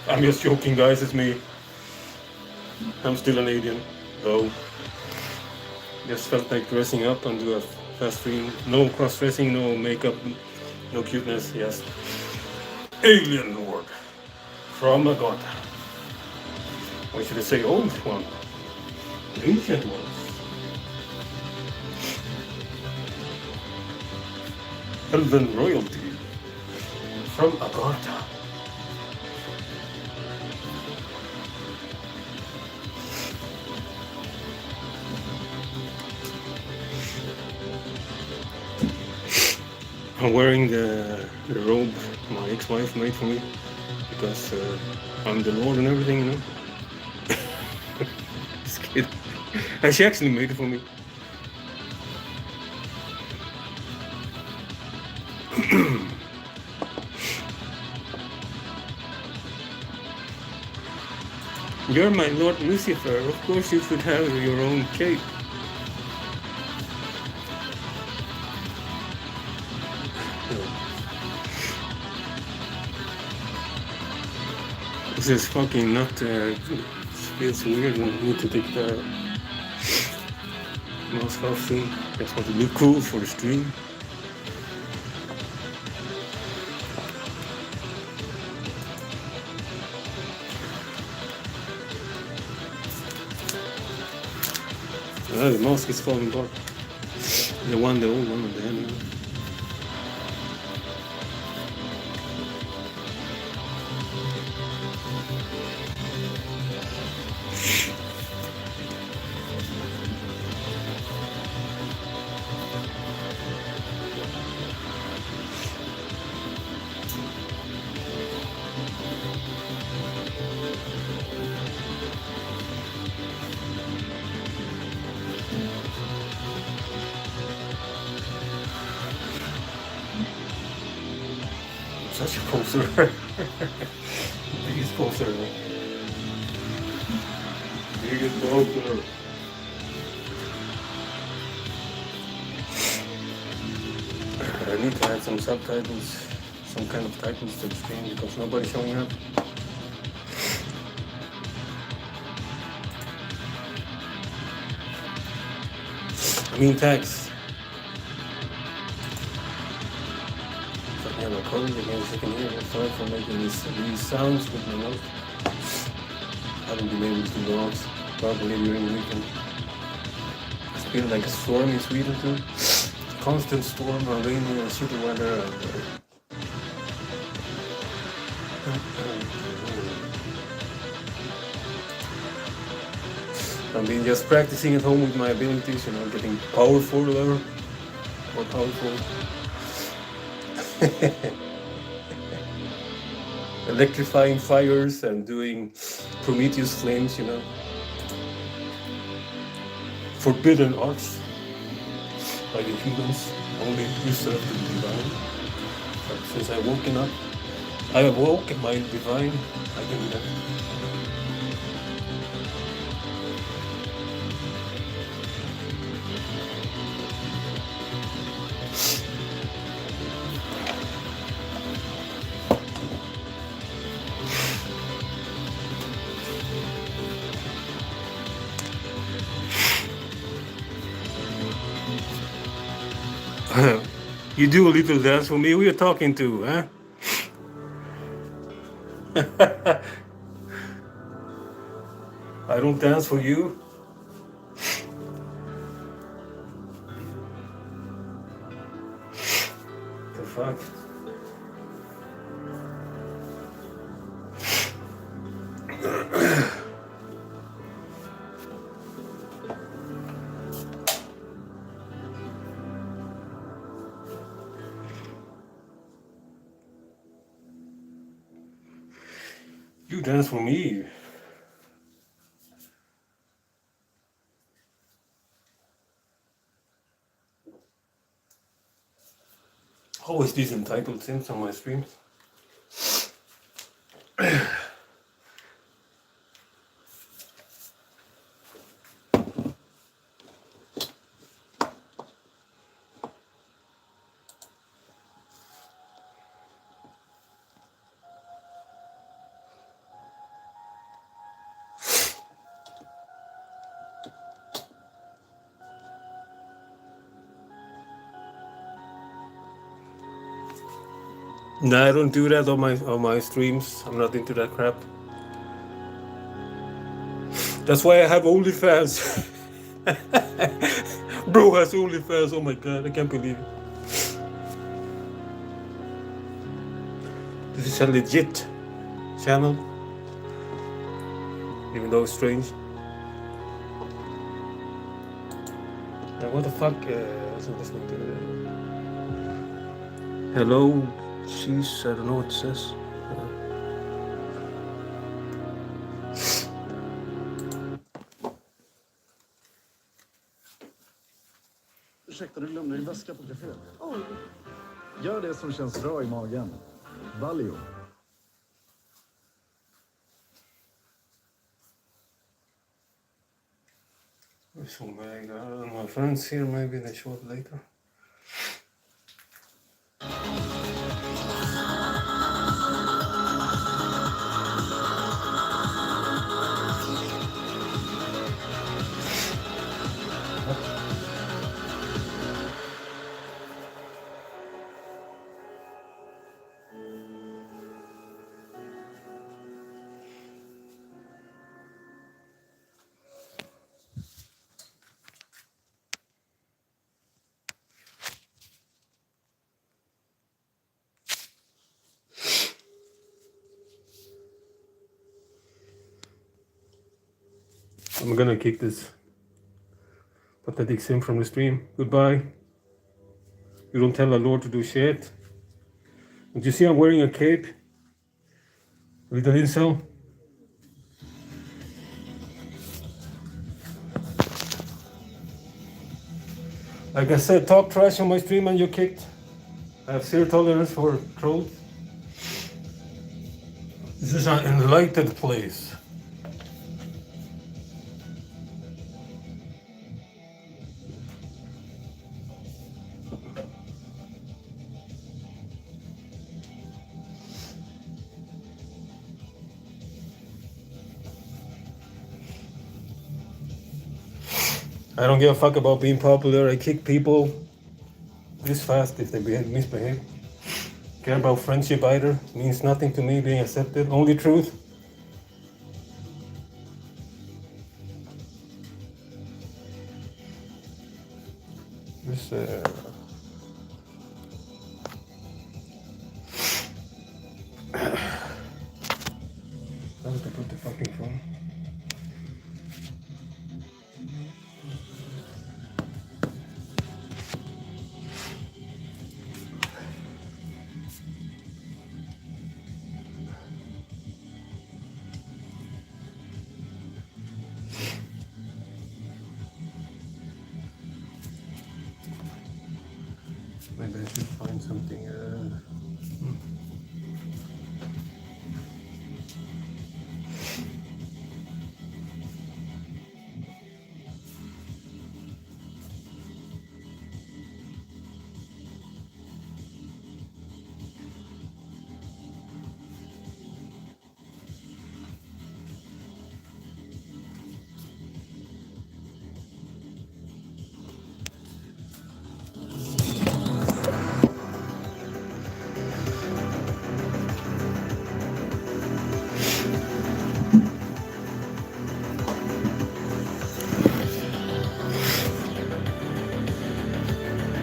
I'm just joking, guys. It's me. I'm still an alien, though. Just felt like dressing up and do a fast stream. No cross-dressing, no makeup, no cuteness. Yes, alien lord from Agata. Or should I say old one? Ancient ones. Elven royalty from Agartha. I'm wearing the robe my ex-wife made for me because I'm the lord and everything, you know. Just kidding. And she actually made it for me. You're my Lord Lucifer. Of course you should have your own cape. This is fucking not. Feels weird. I need to take the mask off soon. Just want to look cool for the stream. The mask is falling apart. The old one at the end. Such a poser. Biggest poser. Biggest poser. I need to add some subtitles, some kind of titles to the stream because nobody's showing up. I mean tags. I have a code against you can hear it. Sorry for making these sounds with my mouth. Haven't been able to go out probably during the weekend. It's been like a storm in Sweden too. Constant storm and rainy and shitty weather. I've been just practicing at home with my abilities, you know, getting powerful or whatever. More powerful. Electrifying fires and doing Prometheus flames, you know. Forbidden arts by the humans, only reserved to the divine. But since I awoke in my divine, I can do that. You do a little dance for me. Who are you talking to, huh? I don't dance for you. The fuck? You dance for me. Always these entitled sims on my streams. No, I don't do that on my streams. I'm not into that crap. That's why I have OnlyFans. Bro has OnlyFans. Oh my god, I can't believe it. This is a legit channel, even though it's strange. Now, what the fuck? Wasn't listening to that. Hello, she's. I don't know what it says. Ursäkta, du glömde din väska på kaféet. Oj. Gör det som känns bra i magen. Valio. So my friends here, maybe they show up later. I'm gonna kick this pathetic sim from the stream. Goodbye. You don't tell a lord to do shit. Don't you see I'm wearing a cape? Little incel. Like I said, talk trash on my stream and you're kicked. I have zero tolerance for trolls. This is an enlightened place. I don't give a fuck about being popular. I kick people this fast if they misbehave. Care about friendship either. Means nothing to me being accepted. Only truth. This how to put the fucking phone? Maybe I should find something.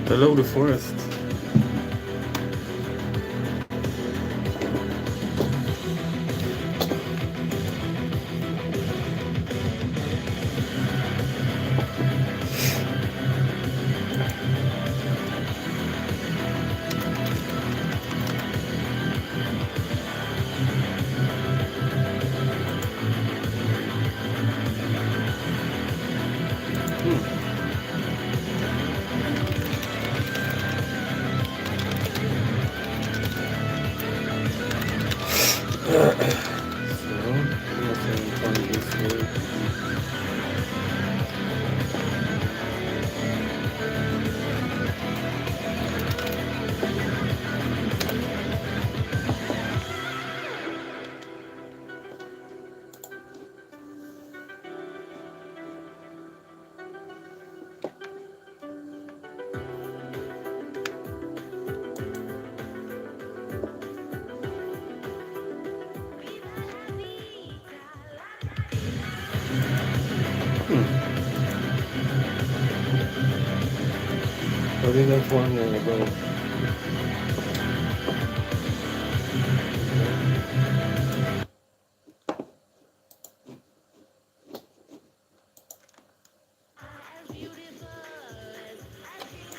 Hello, the forest. What did that one go?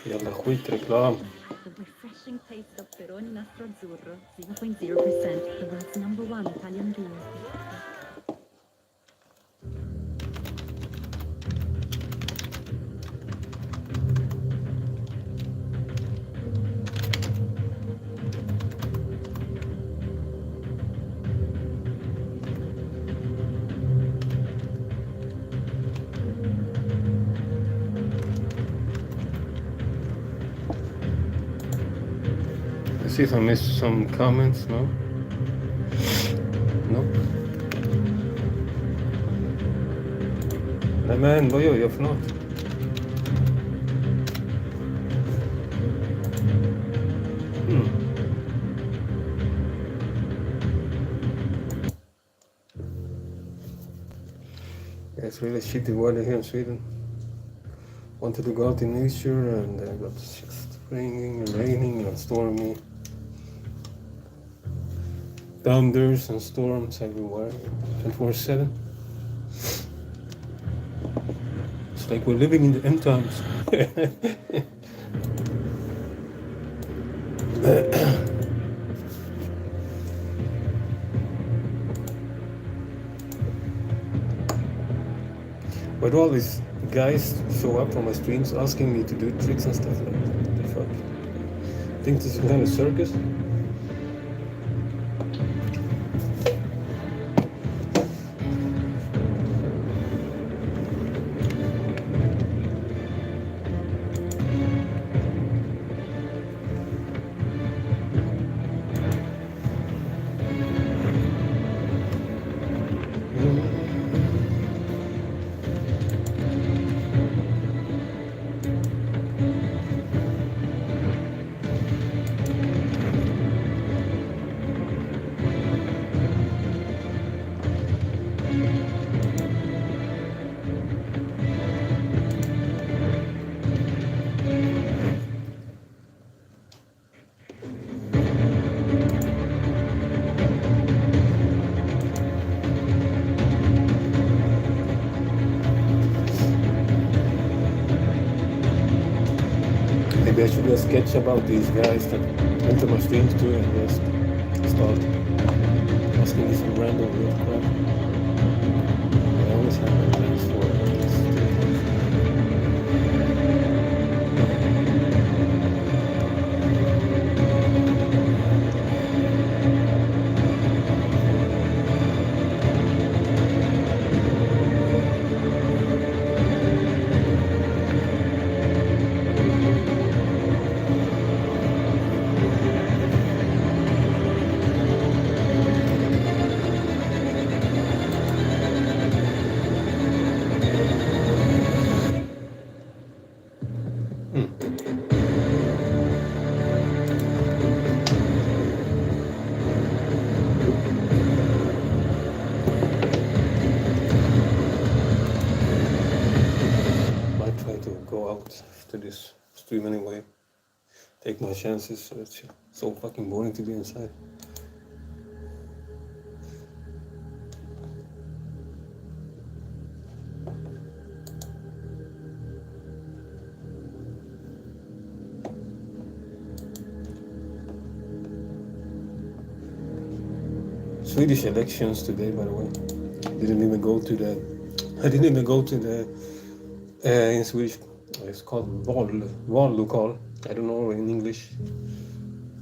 Jävla skitreklam. The refreshing taste of Vrillon Nastro Azzurro, 0.0%, the world's #1 Italian beer. Let's see if I missed some comments. No? No? Nej men vad gör jag för något? Yeah, it's really shitty weather here in Sweden. Wanted to go out in nature and got raining and stormy. Thunders and storms everywhere, 24/7. It's like we're living in the end times. But all these guys show up on my streams asking me to do tricks and stuff like that. What the fuck? Think this is some kind of circus? Maybe I should do a sketch about these guys that enter my streams too and just start asking me some random weird crap. I always have my plans for this. Might try to go out after this stream anyway. Take my chances, so it's so fucking boring to be inside. Swedish elections today, by the way. Didn't even go to the. I didn't even go to the. In Swedish, it's called vallokal. I don't know in English.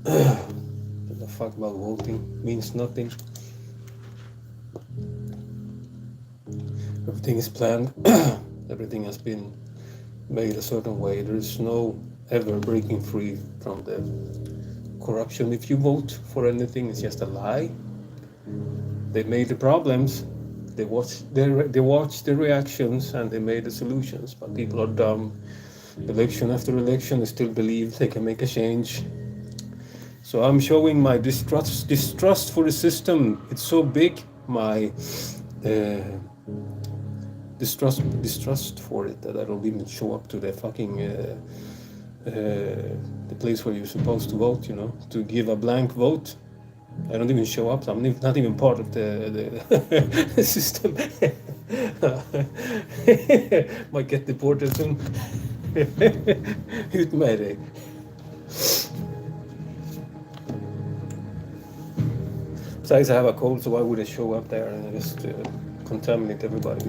What the fuck about voting? Means nothing. Everything is planned. Everything has been made a certain way. There is no ever breaking free from the corruption. If you vote for anything, it's just a lie. They made the problems. They watched the reactions and they made the solutions. But people are dumb. Election after election, they still believe they can make a change. So I'm showing my distrust for the system. It's so big. My distrust for it that I don't even show up to the fucking the place where you're supposed to vote, you know, to give a blank vote. I don't even show up. I'm not even part of the system. Might get deported soon. Ut med dig. Besides, I have a cold, so why would I show up there and just contaminate everybody?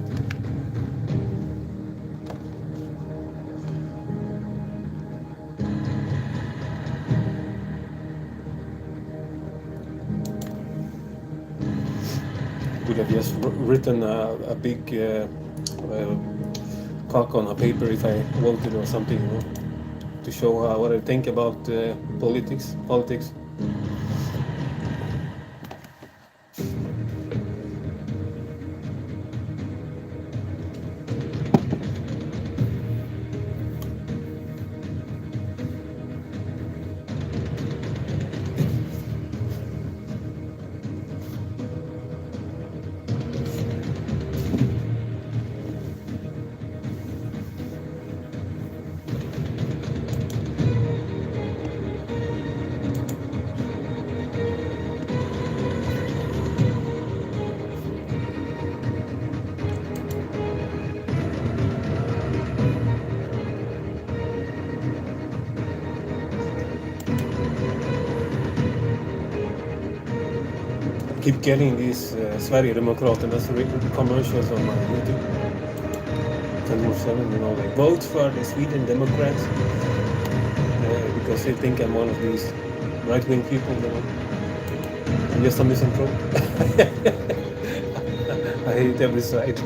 Would have just written a big cock on a paper if I voted or something, you know, to show what I think about politics. Keep getting these Sverigedemokraternas commercials on my YouTube. 24/7, you know, like vote for the Sweden Democrats because they think I'm one of these right-wing people. You know, I'm just a misanthrope. I hate every side.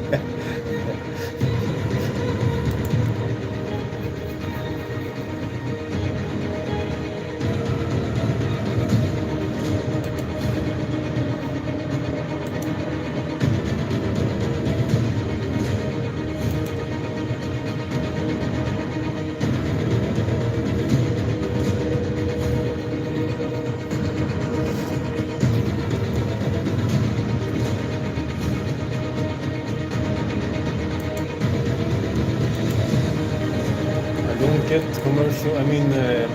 Get commercial,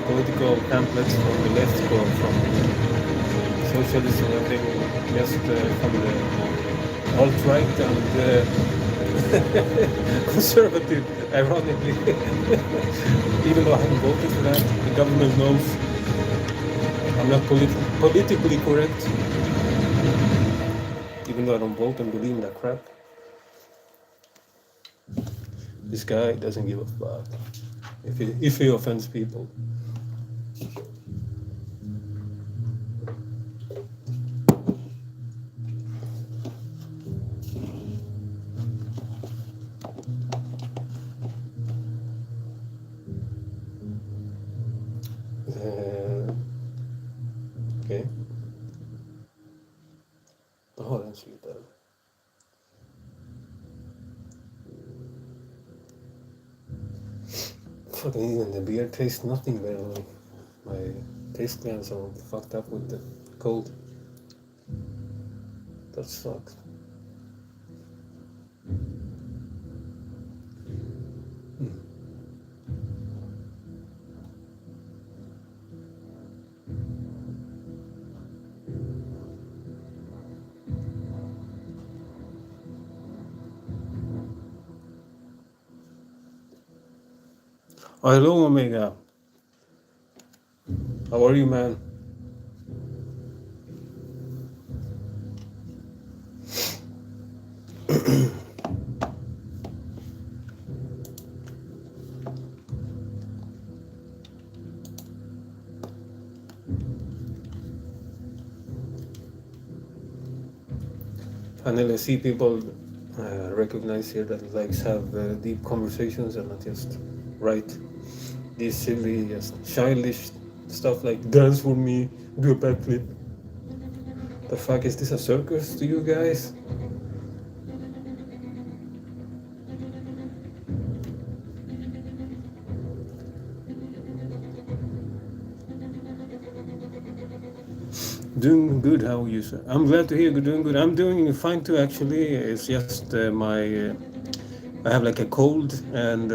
political pamphlets from the left or from socialists or anything, just from the alt-right and conservative, ironically. Even though I haven't voted for that, the government knows I'm not politically correct. Even though I don't vote and believe in that crap. This guy doesn't give a fuck. If he offends people. Okay. Oh, den slutar. Fucking even the beer tastes nothing better. My taste glands are fucked up with the cold. That sucks. Oh, hello, Omega. How are you, man? Finally, I see people recognize here that likes have deep conversations and not just write these silly, just childish stuff like dance for me, do a backflip. The fuck, is this a circus to you guys? Doing good, how are you, sir? I'm glad to hear you're doing good. I'm doing fine too, actually. It's just I have like a cold and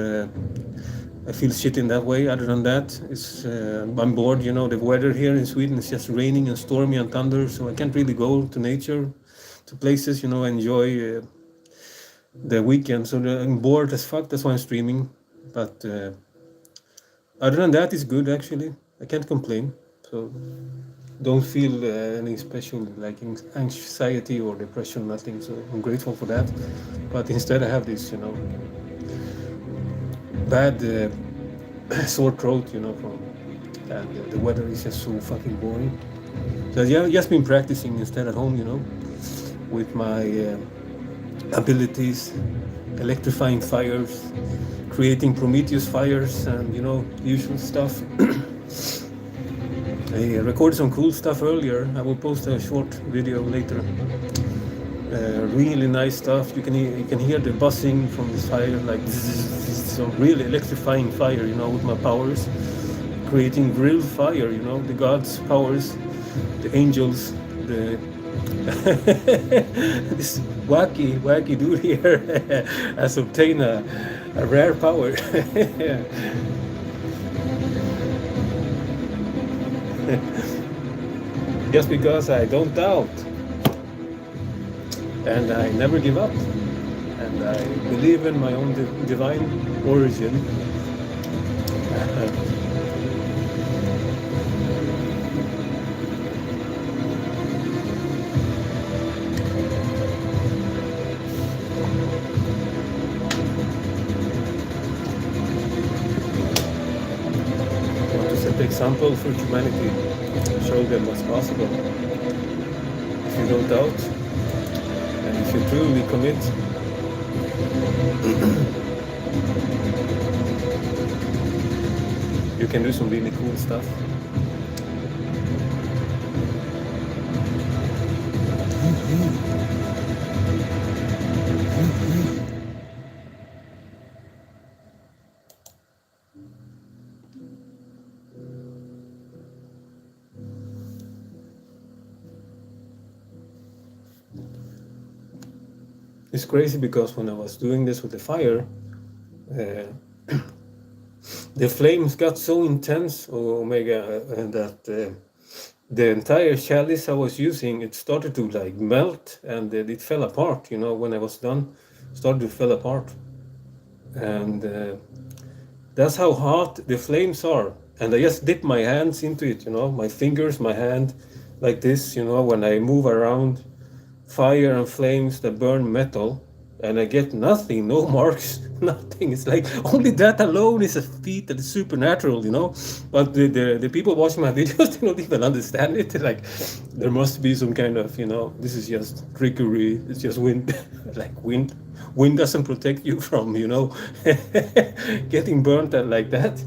I feel shit in that way. Other than that, it's I'm bored. You know, the weather here in Sweden is just raining and stormy and thunder, so I can't really go to nature, to places. You know, enjoy the weekend. So I'm bored as fuck. That's why I'm streaming. But other than that, it's good actually. I can't complain. So don't feel any special like anxiety or depression, nothing. So I'm grateful for that. But instead, I have this, you know, bad sore throat, you know, from and the weather is just so fucking boring. So yeah, I've just been practicing instead at home, you know, with my abilities, electrifying fires, creating Prometheus fires, and you know, usual stuff. I recorded some cool stuff earlier. I will post a short video later. Really nice stuff. You can hear the buzzing from this fire, like some really electrifying fire, you know, with my powers, creating real fire, you know, the gods' powers, the angels, the this wacky dude here has obtained a rare power. Just because I don't doubt and I never give up and I believe in my own divine origin. I want to set the example for humanity, show them what's possible. If you don't doubt, and if you truly commit, you can do some really cool stuff. It's crazy because when I was doing this with the fire, the flames got so intense, Omega, that the entire chalice I was using, it started to like melt and it fell apart, you know, when I was done, started to fall apart. And that's how hot the flames are. And I just dip my hands into it, you know, my fingers, my hand, like this, you know, when I move around fire and flames that burn metal, and I get nothing, no marks, nothing. It's like only that alone is a feat that is supernatural, you know. But the people watching my videos, they don't even understand it. Like there must be some kind of, you know, this is just trickery. It's just wind, like wind. Wind doesn't protect you from, you know, getting burnt like that.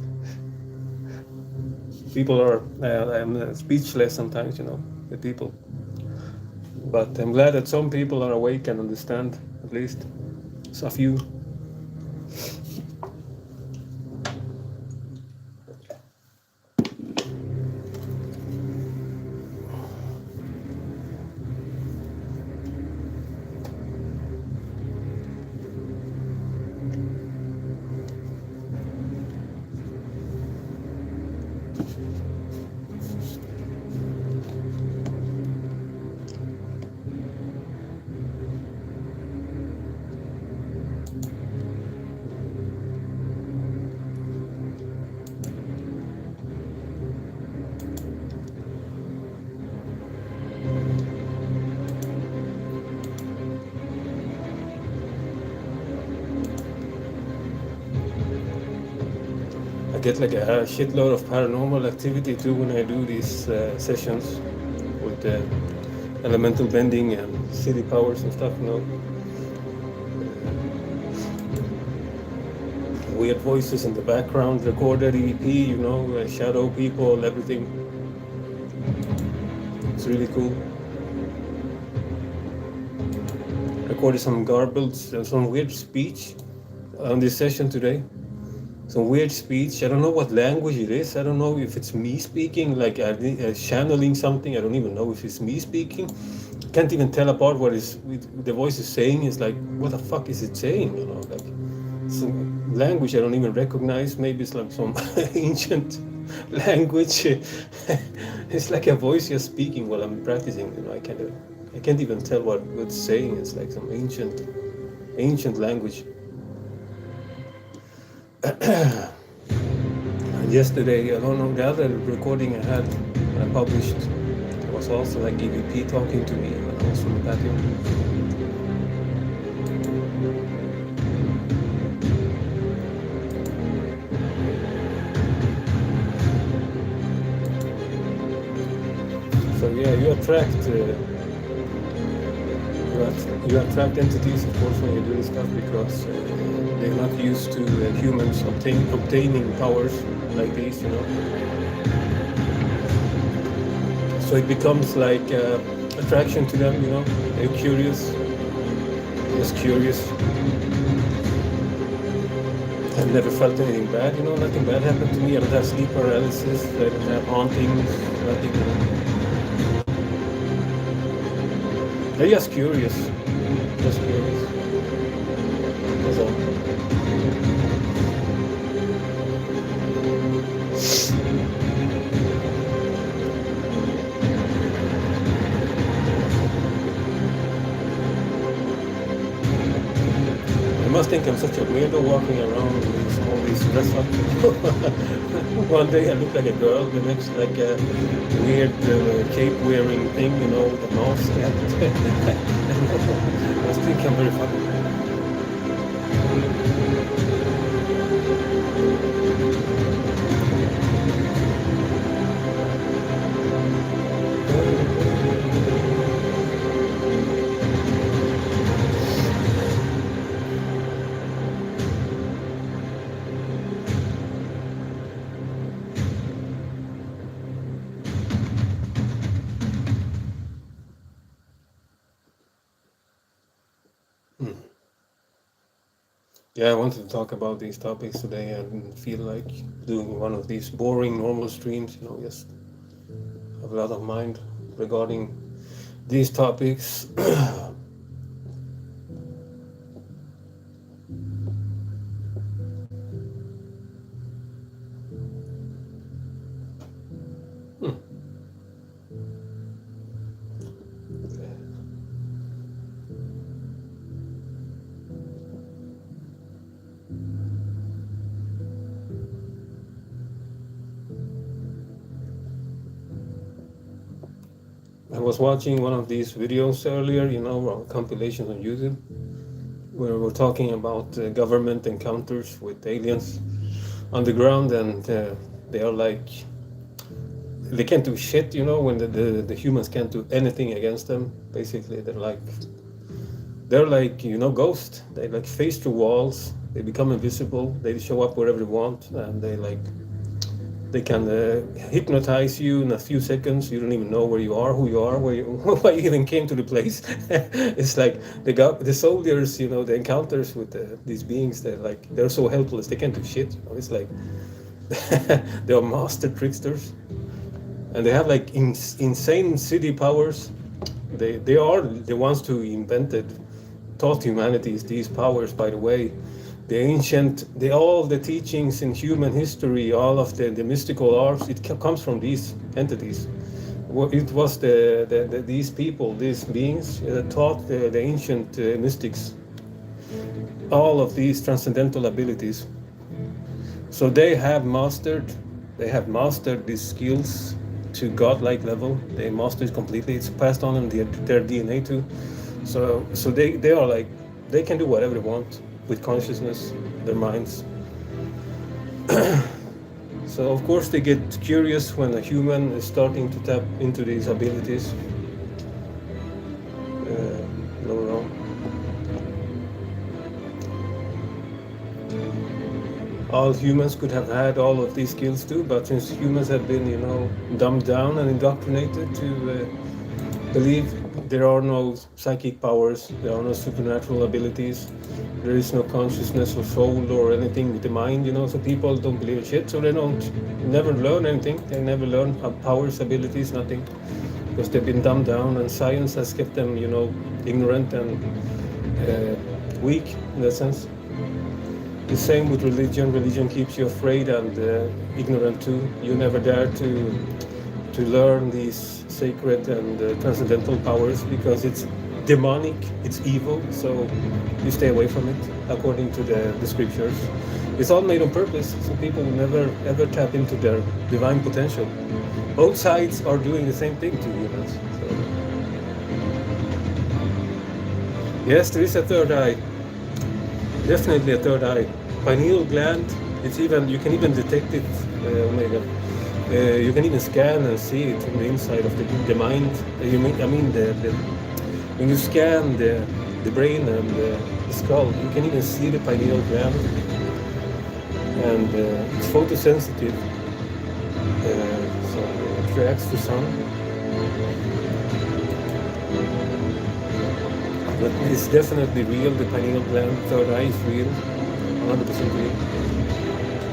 People are, I'm speechless sometimes, you know, the people. But I'm glad that some people are awake and understand, at least. So a few. I get like a shitload of paranormal activity too when I do these sessions with elemental bending and city powers and stuff, you know. Weird voices in the background, recorded EP, you know, shadow people, everything. It's really cool. Recorded some garbled, some weird speech on this session today. Some weird speech. I don't know what language it is. I don't know if it's me speaking, like channeling something. I don't even know if it's me speaking. Can't even tell apart what the voice is saying. It's like, what the fuck is it saying? You know, like some language I don't even recognize. Maybe it's like some ancient language. It's like a voice just speaking while I'm practicing. You know, I can't even tell what it's saying. It's like some ancient language. And yesterday, I don't know, the other recording I had, I published, it was also like EVP talking to me when I was on the patio. So yeah, you attract entities, of course, when you do this stuff, because they're not used to humans obtaining powers like these, you know. So it becomes like attraction to them, you know. They're curious, just curious. I've never felt anything bad, you know. Nothing bad happened to me. I don't have sleep paralysis. I don't have hauntings. Nothing. You know. They're just curious. Just curious. That's all. I must think I'm such a weirdo walking around with all these dress up. One day I look like a girl, the next like a weird cape wearing thing, you know, with a mask. I must think I'm very funny. Yeah, I wanted to talk about these topics today. I didn't feel like doing one of these boring normal streams, you know, just have a lot of mind regarding these topics. I was watching one of these videos earlier, you know, compilations on YouTube, where we're talking about government encounters with aliens on the ground, and they are like, they can't do shit, you know, when the humans can't do anything against them. Basically, they're like, you know, ghosts. They like face through walls. They become invisible. They show up wherever they want, and they can hypnotize you in a few seconds. You don't even know where you are, who you are, why you even came to the place. It's like the soldiers, you know, the encounters with these beings. They're so helpless. They can't do shit. You know? It's like they are master tricksters, and they have like insane city powers. They are the ones who taught humanities these powers. By the way, the ancient, all the teachings in human history, all of the mystical arts, it comes from these entities. It was these people, these beings, that taught the ancient mystics all of these transcendental abilities. So they have mastered these skills to godlike level. They master it completely. It's passed on in their DNA too. So they are like, they can do whatever they want with consciousness, their minds. So of course they get curious when a human is starting to tap into these abilities. No. All humans could have had all of these skills too, but since humans have been, you know, dumbed down and indoctrinated to believe there are no psychic powers, there are no supernatural abilities, there is no consciousness or soul or anything with the mind, you know, so people don't believe in shit, so they never learn anything. They never learn powers, abilities, nothing, because they've been dumbed down, and science has kept them, you know, ignorant and weak in that sense. The same with religion. Religion keeps you afraid and ignorant too. You never dare to learn these sacred and transcendental powers because it's demonic, it's evil, so you stay away from it according to the scriptures. It's all made on purpose, so people will never ever tap into their divine potential. Both sides are doing the same thing to humans. So. Yes, there is a third eye. Definitely a third eye. Pineal gland, it's even, you can even detect it, oh my god. You can even scan and see it from the inside of the mind. When you scan the brain and the skull, you can even see the pineal gland, and it's photosensitive, so it reacts to sun. But it's definitely real. The pineal gland, third eye is real, 100% real.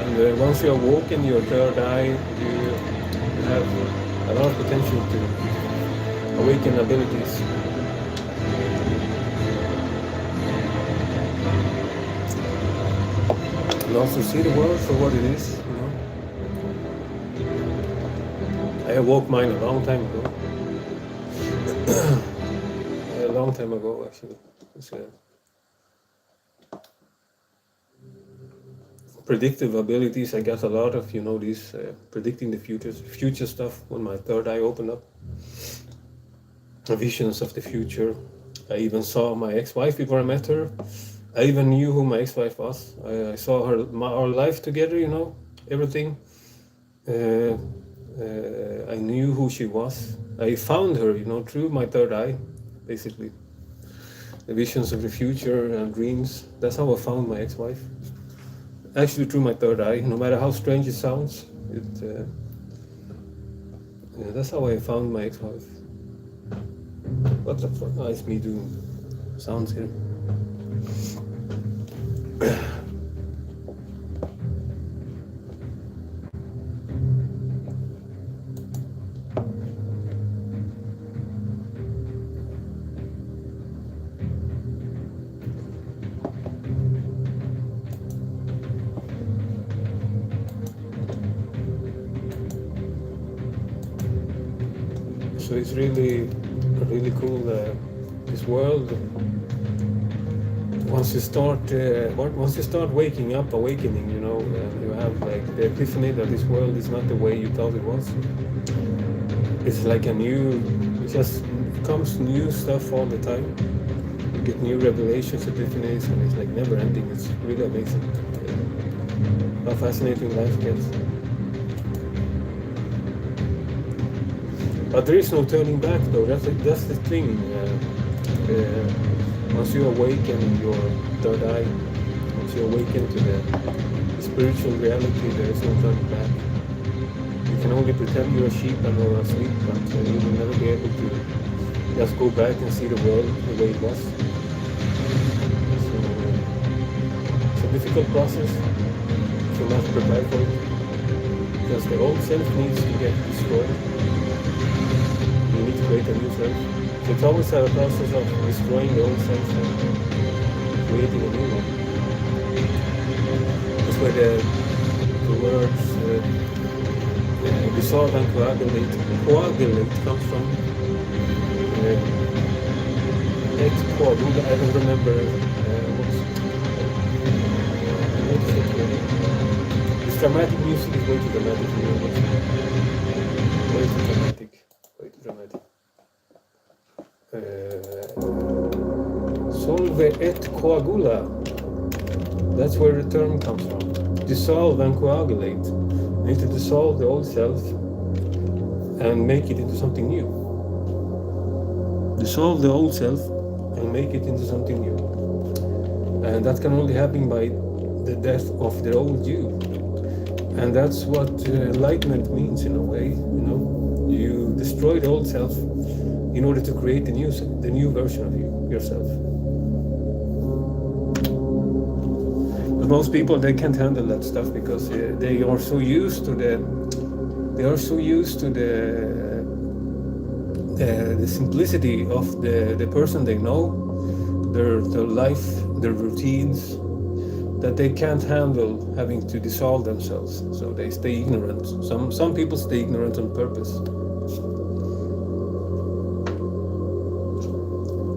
And once you awoken your third eye, you have a lot of potential to awaken abilities. And also see the world for what it is, you know. I awoke mine a long time ago. A long time ago, actually. It's, predictive abilities, I got a lot of, you know, these predicting the future stuff when my third eye opened up. Visions of the future. I even saw my ex-wife before I met her. I even knew who my ex-wife was. I saw our life together, you know, everything. I knew who she was. I found her, you know, through my third eye, basically. The visions of the future and dreams. That's how I found my ex-wife. Actually, through my third eye. No matter how strange it sounds, that's how I found my ex-wife. What the fuck? Oh, it's me doing sounds here. So it's really cool, this world. Once you start waking up, awakening, you know, you have like the epiphany that this world is not the way you thought it was. It's like it just comes new stuff all the time. You get new revelations, epiphanies, and it's like never ending. It's really amazing how fascinating life gets. But there is no turning back, though. That's the thing. Once you awaken your third eye, once you awaken to the spiritual reality, there is no turning back. You can only pretend you're a sheep and you're asleep, but you will never be able to just go back and see the world the way it was. So it's a difficult process if you're not prepared for it, because the old self needs to get destroyed. You need to create a new self. So it's always a process of destroying the old self and creating a new one. That's where the words dissolve and coagulate comes from. I don't remember this dramatic music is way too dramatic. Way too dramatic. Solve et coagula. That's where the term comes from. Dissolve and coagulate. You need to dissolve the old self and make it into something new. Dissolve the old self and make it into something new. And that can only happen by the death of the old you. And that's what enlightenment means in a way, you know. You destroy the old self in order to create the new version of yourself. But most people, they can't handle that stuff because they are so used to the simplicity of the person they know, their life, their routines, that they can't handle having to dissolve themselves, so they stay ignorant. Some people stay ignorant on purpose.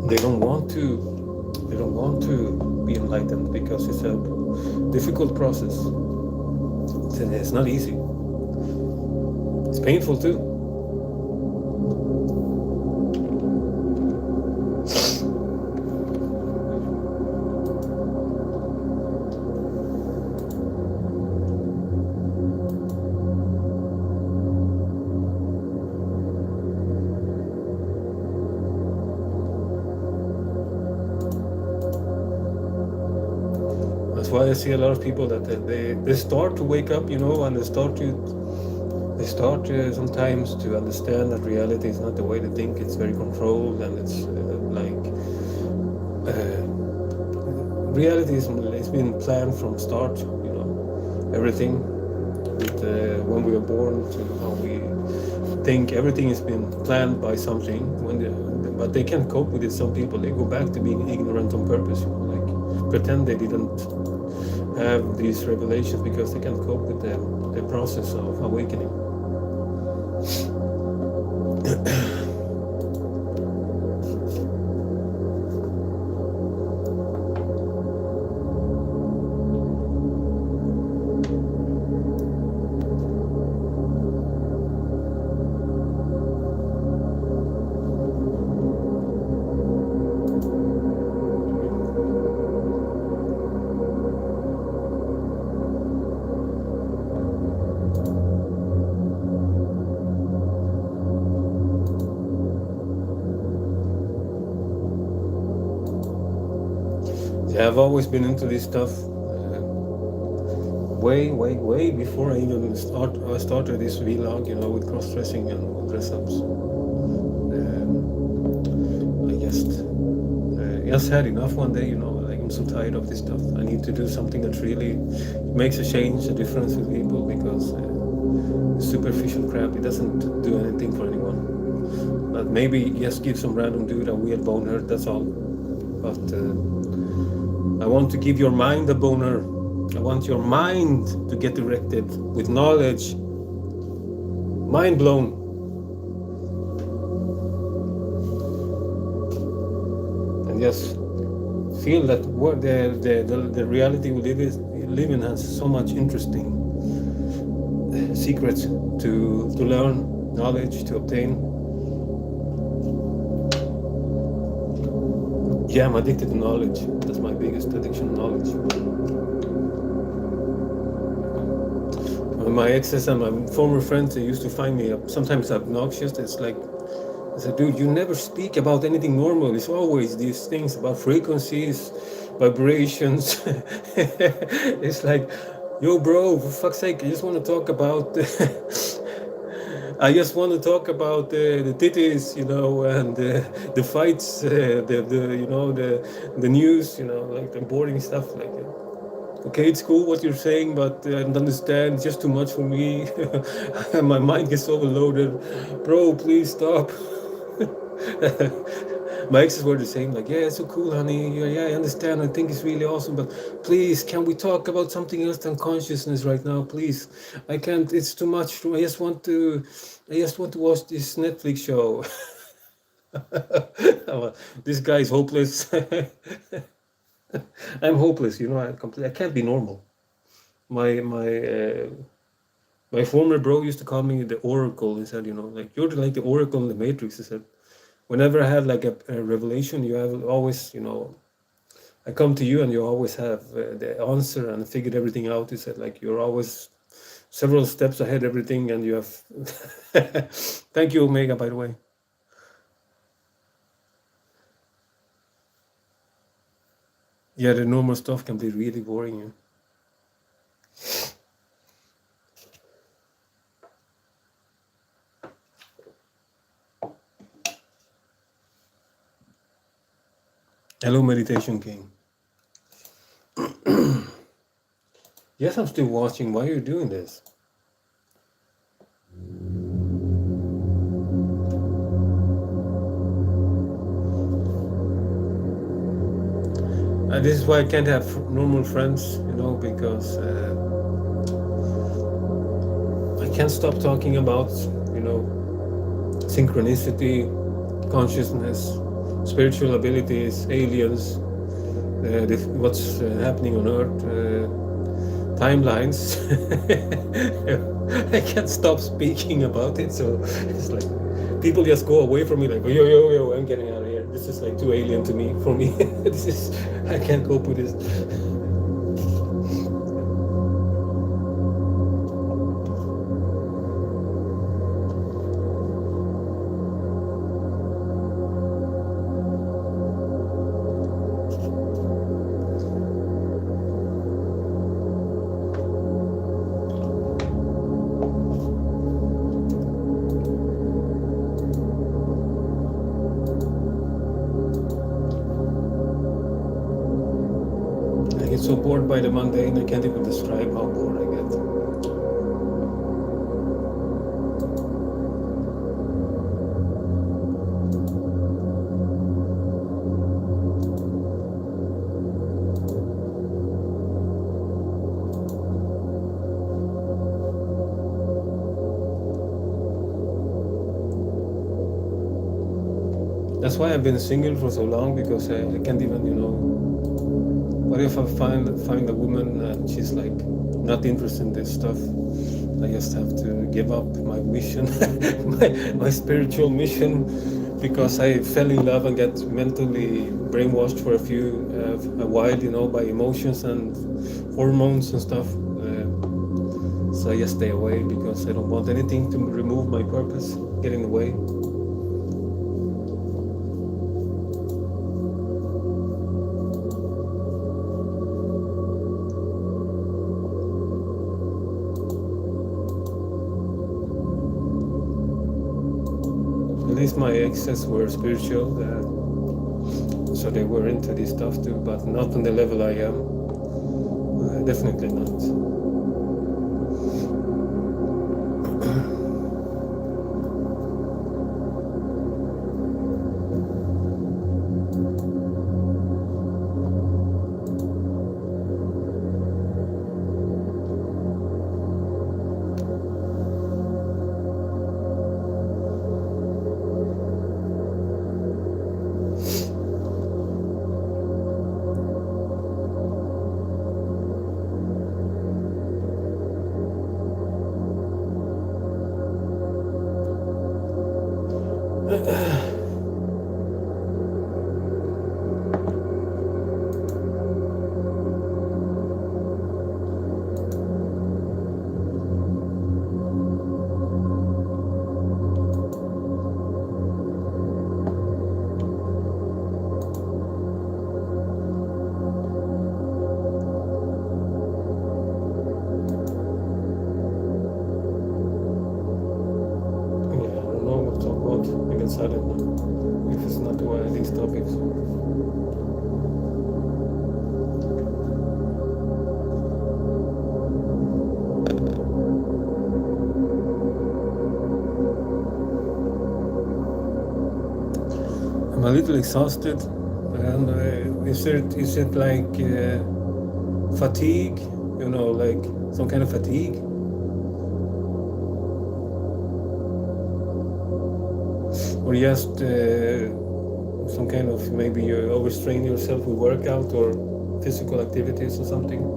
They don't want to be enlightened because it's a difficult process. It's not easy. It's painful too. That's why I see a lot of people that they start to wake up, and they start sometimes to understand that reality is not the way they think. It's very controlled, and it's reality it's been planned from start. Everything with when we are born to how we think. Everything has been planned by something. But they can't cope with it. Some people, they go back to being ignorant on purpose. Pretend they didn't have these revelations because they can't cope with the process of awakening. Yeah, I've always been into this stuff. Way before I even started this vlog, with cross-dressing and dress-ups. I just had enough one day, like I'm so tired of this stuff. I need to do something that really makes a change, a difference with people, because superficial crap, it doesn't do anything for anyone. But maybe just give some random dude a weird boner, that's all. But I want to give your mind a boner. I want your mind to get directed with knowledge. Mind blown. And just feel that what the reality we live in has so much interesting secrets to learn, knowledge to obtain. Yeah, I'm addicted to knowledge. That's my biggest addiction, knowledge. My exes and my former friends, they used to find me sometimes obnoxious. It's like, I said, dude, you never speak about anything normal. It's always these things about frequencies, vibrations. It's like, yo, bro, for fuck's sake, I just want to talk about I just want to talk about the titties, and the fights, the news, like the boring stuff. Like, okay, it's cool what you're saying, but I don't understand. It's just too much for me. My mind gets overloaded. Bro, please stop. My exes were the same, like, yeah, it's so cool, honey. Yeah, I understand. I think it's really awesome, but please, can we talk about something else than consciousness right now, please? I can't. It's too much. I just want to watch this Netflix show. This guy is hopeless. I'm hopeless. I can't be normal. My former bro used to call me the Oracle. He said, like, you're like the Oracle in the Matrix. He said, whenever I had like a revelation, you have always, I come to you and you always have the answer and figured everything out. He said, like, you're always several steps ahead, everything, and you have. Thank you, Omega, by the way. Yeah, the normal stuff can be really boring. Yeah. Hello, Meditation King. Yes, I'm still watching. Why are you doing this? This is why I can't have normal friends, because I can't stop talking about, synchronicity, consciousness, spiritual abilities, aliens, what's happening on Earth, timelines. I can't stop speaking about it, so it's like people just go away from me, like, yo, yo, yo, I'm getting out of here. This is like too alien to me, for me. This is, I can't cope with this. I get so bored by the mundane, I can't even describe how bored I get. That's why I've been single for so long, because I can't even, what if I find a woman and she's like not interested in this stuff? I just have to give up my mission, my spiritual mission, because I fell in love and get mentally brainwashed for a while, by emotions and hormones and stuff. So I just stay away because I don't want anything to remove my purpose, get in the way. At least my exes were spiritual, so they were into this stuff too, but not on the level I am. Definitely not. Silent now, if it's not one of these topics. I'm a little exhausted, and is it like fatigue? Like some kind of fatigue? Or just some kind of, maybe you overstrain yourself with workout or physical activities or something?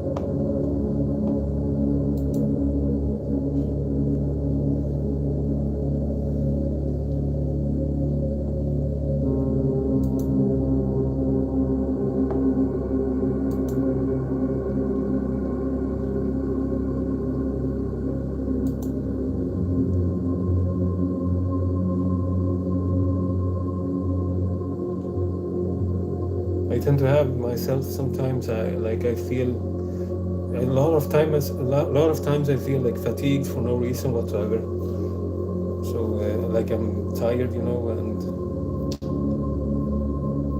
I tend to have myself sometimes. I feel a lot of times I feel like fatigued for no reason whatsoever. So like I'm tired, and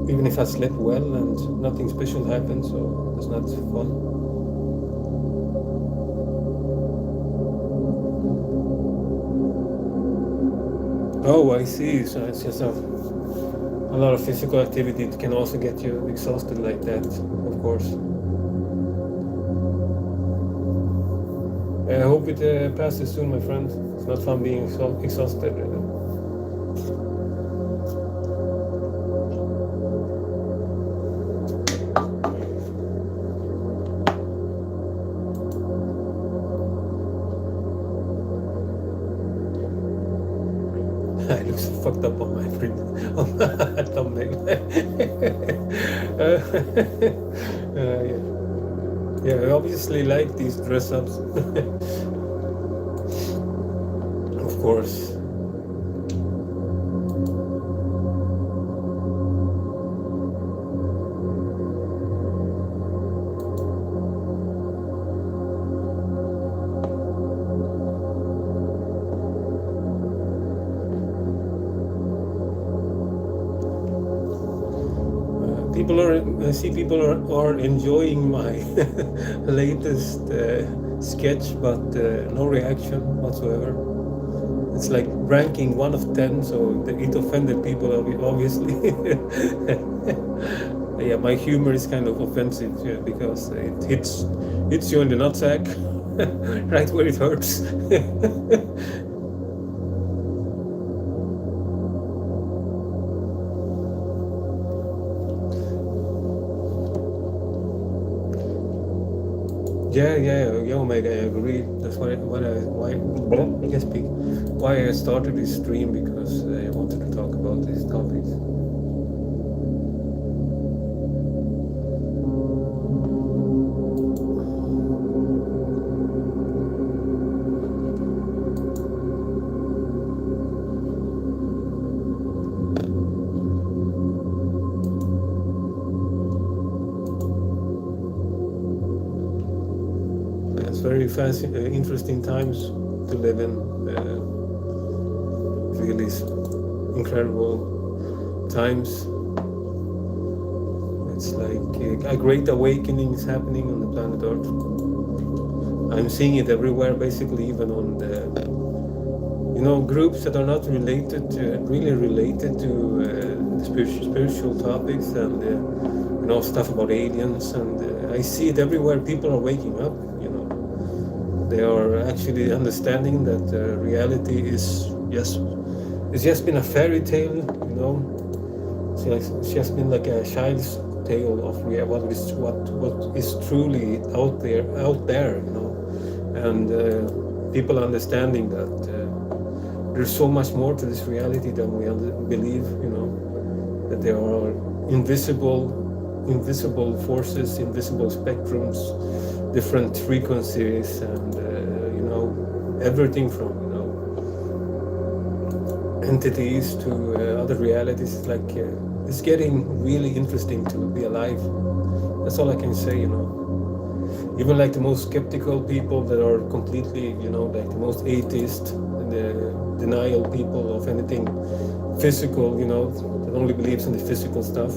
even if I slept well and nothing special happened, so it's not fun. Oh, I see. So it's just a lot of physical activity can also get you exhausted like that, of course. I hope it passes soon, my friend. It's not fun being exhausted. I look so fucked up on my print on my thumbnail. Yeah. Yeah, I obviously like these dress ups. Of course. I see people are enjoying my latest sketch, but no reaction whatsoever. It's like ranking 1 of 10, so it offended people, obviously. Yeah, my humor is kind of offensive because it hits you in the nutsack, right where it hurts. Yeah, Omega, I agree. That's why I can speak. Why I started this stream, because I wanted to talk about these topics. It's very interesting times to live in. Really incredible times. It's like a great awakening is happening on the planet Earth. I'm seeing it everywhere, basically, even on the groups that are not really related to spiritual topics and stuff about aliens, and I see it everywhere. People are waking up. They are actually understanding that reality is it's just been a fairy tale. It's just been like a child's tale of what is truly out there. And people understanding that there's so much more to this reality than we believe. That there are invisible forces, invisible spectrums, different frequencies, and everything from entities to other realities. It's getting really interesting to be alive. That's all I can say. Even like the most skeptical people that are completely, like the most atheist, the denial people of anything physical, that only believes in the physical stuff,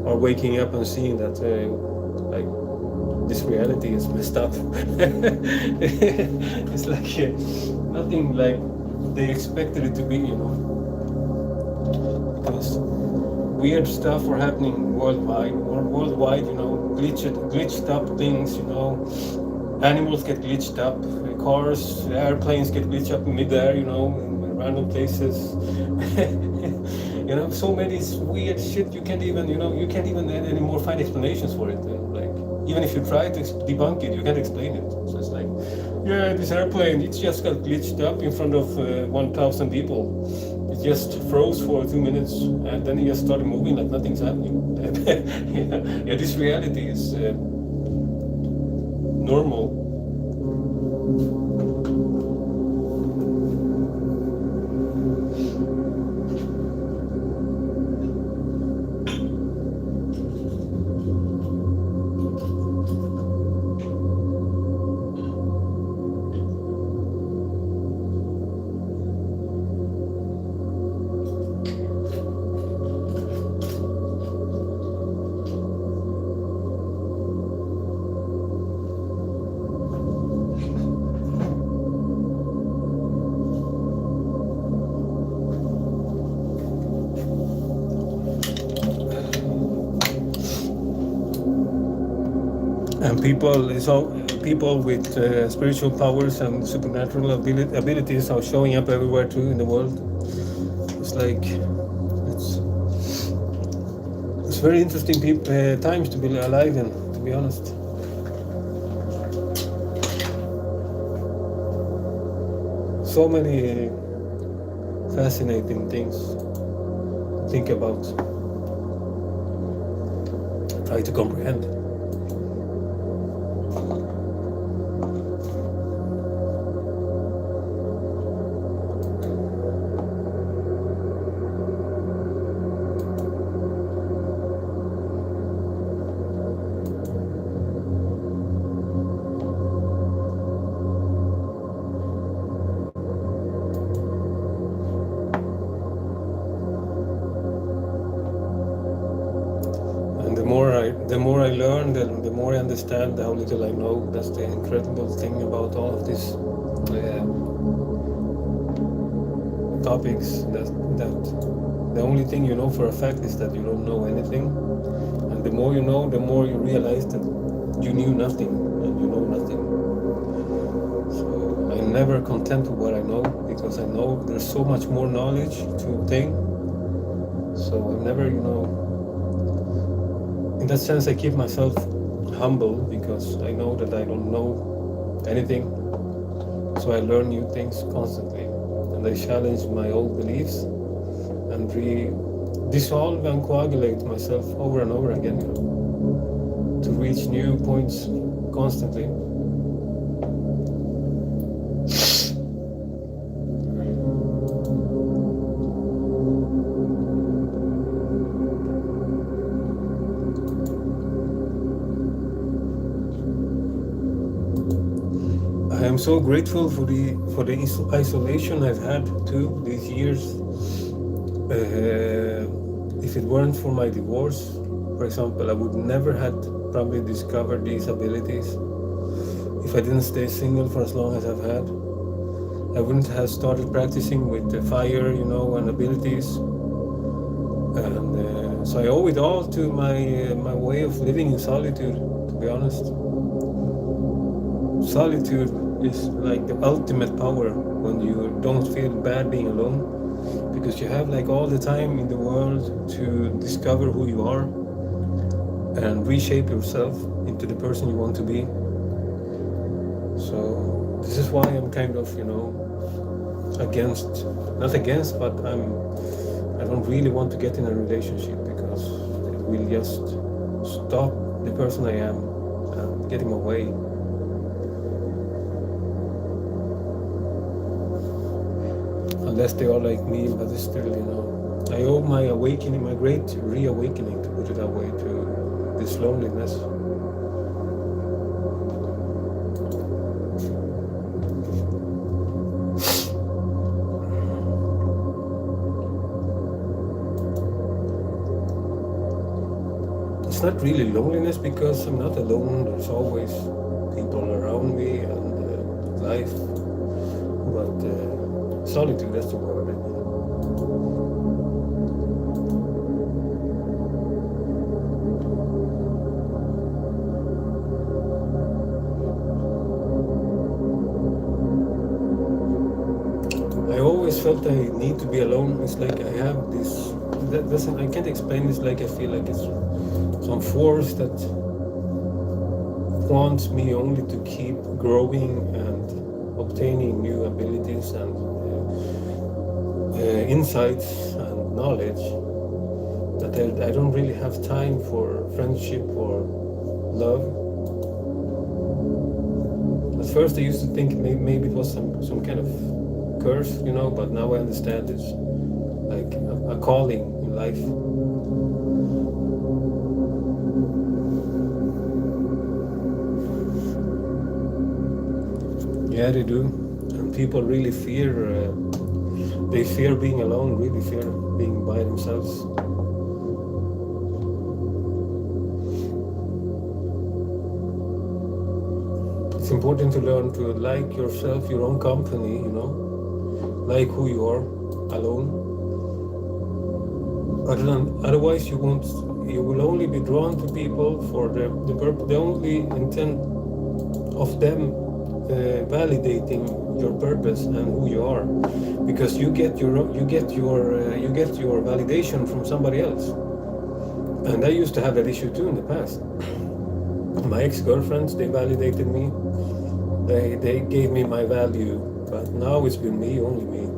are waking up and seeing that like this reality is messed up. It's like nothing like they expected it to be, because weird stuff are happening worldwide, glitched up things, animals get glitched up, cars, airplanes get glitched up in midair, in random places. So many weird shit you can't even anymore find explanations for it. Even if you try to debunk it, you can't explain it. So it's like, yeah, this airplane, it just got glitched up in front of 1,000 people. It just froze for 2 minutes, and then it just started moving like nothing's happening. Yeah, this reality is normal. And people with spiritual powers and supernatural abilities are showing up everywhere too in the world. It's like it's it's very interesting times to be alive in, to be honest. So many fascinating things to think about, try to comprehend. And the more I learn, the more I understand how little I know. That's the incredible thing about all of these topics. That the only thing you know for a fact is that you don't know anything. And the more you know, the more you realize that you knew nothing and you know nothing. So I'm never content with what I know because I know there's so much more knowledge to obtain. So I'm never, in that sense, I keep myself humble because I know that I don't know anything. So I learn new things constantly, and I challenge my old beliefs and dissolve and coagulate myself over and over again, to reach new points constantly. I am so grateful for the isolation I've had too these years. If it weren't for my divorce, for example, I would never had probably discovered these abilities. If I didn't stay single for as long as I've had, I wouldn't have started practicing with the fire, and abilities. And so I owe it all to my way of living in solitude, to be honest. Solitude is like the ultimate power when you don't feel bad being alone, because you have like all the time in the world to discover who you are and reshape yourself into the person you want to be. So this is why I'm kind of, against, not against, but I don't really want to get in a relationship because it will just stop the person I am and get him away. Unless they are like me, but it's still, I owe my awakening, my great reawakening, to put it that way, to this loneliness. It's not really loneliness because I'm not alone. There's always people around me and life, but solitude, that's the word. I always felt I need to be alone. It's like I have this. I can't explain this. Like I feel like it's some force that wants me only to keep growing and obtaining new abilities and insights and knowledge. That I don't really have time for friendship or love. At first, I used to think maybe it was some kind of curse, but now I understand it's like a calling in life. Yeah, they do. And people really fear, they fear being alone, really fear being by themselves. It's important to learn to like yourself, your own company, like who you are alone. Otherwise, you won't. you will only be drawn to people for the only intent of them validating your purpose and who you are, because you get your validation from somebody else. And I used to have that issue too in the past. My ex-girlfriends, they validated me. They gave me my value, but now it's been me, only me.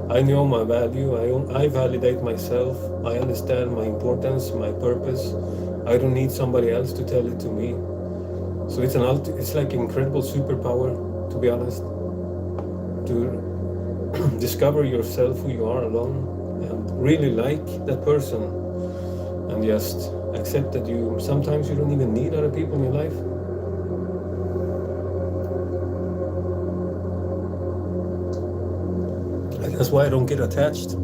I know my value. I validate myself. I understand my importance, my purpose. I don't need somebody else to tell it to me. So it's like an incredible superpower, to be honest, to discover yourself, who you are alone, and really like that person, and just accept that sometimes you don't even need other people in your life. And that's why I don't get attached.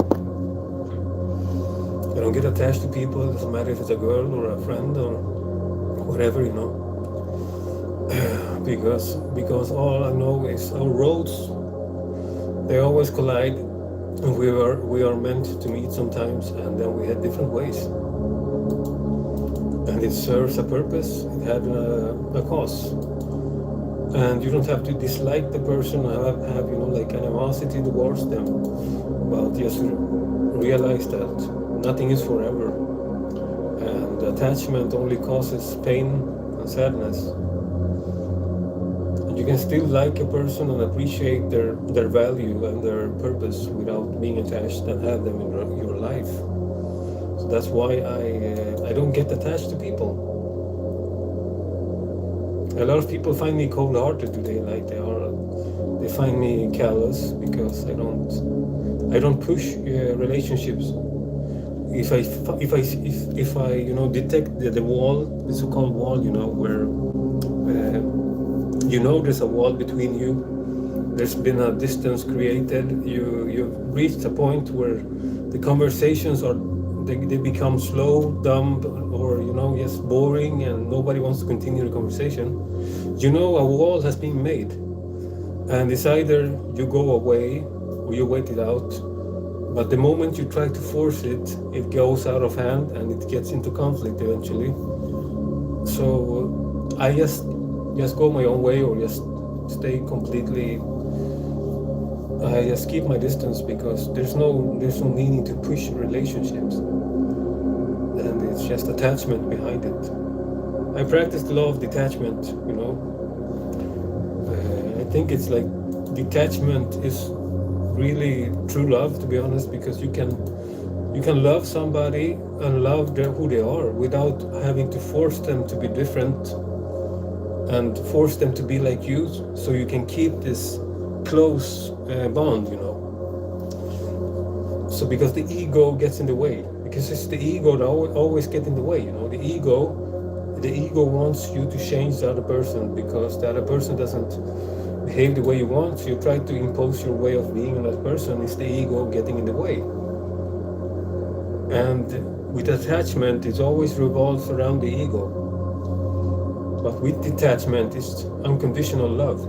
I don't get attached to people. It doesn't matter if it's a girl or a friend or whatever, you know. because all I know is our roads, they always collide, and we are meant to meet sometimes, and then we head different ways, and it serves a purpose. It had a cause, and you don't have to dislike the person, have like animosity towards them, but just realize that nothing is forever, and attachment only causes pain and sadness. You can still like a person and appreciate their value and their purpose without being attached and have them in your life. So that's why I don't get attached to people. A lot of people find me cold-hearted today, like they find me callous because I don't push relationships. If I detect the wall, the so-called wall, where there's a wall between you, there's been a distance created, you've reached a point where the conversations they become slow, dumb, or just boring, and nobody wants to continue the conversation. A wall has been made, and it's either you go away or you wait it out. But the moment you try to force it, it goes out of hand and it gets into conflict eventually. So I just go my own way, or just stay completely. I just keep my distance, because there's no meaning to push relationships, and it's just attachment behind it. I practice the law of detachment. I think it's like detachment is really true love, to be honest, because you can love somebody and love who they are without having to force them to be different and force them to be like you, so you can keep this close bond, So because the ego gets in the way, because it's the ego that always gets in the way, The ego wants you to change the other person because the other person doesn't behave the way you want, so you try to impose your way of being on that person. It's the ego getting in the way. And with attachment, it always revolves around the ego. But with detachment, it's unconditional love.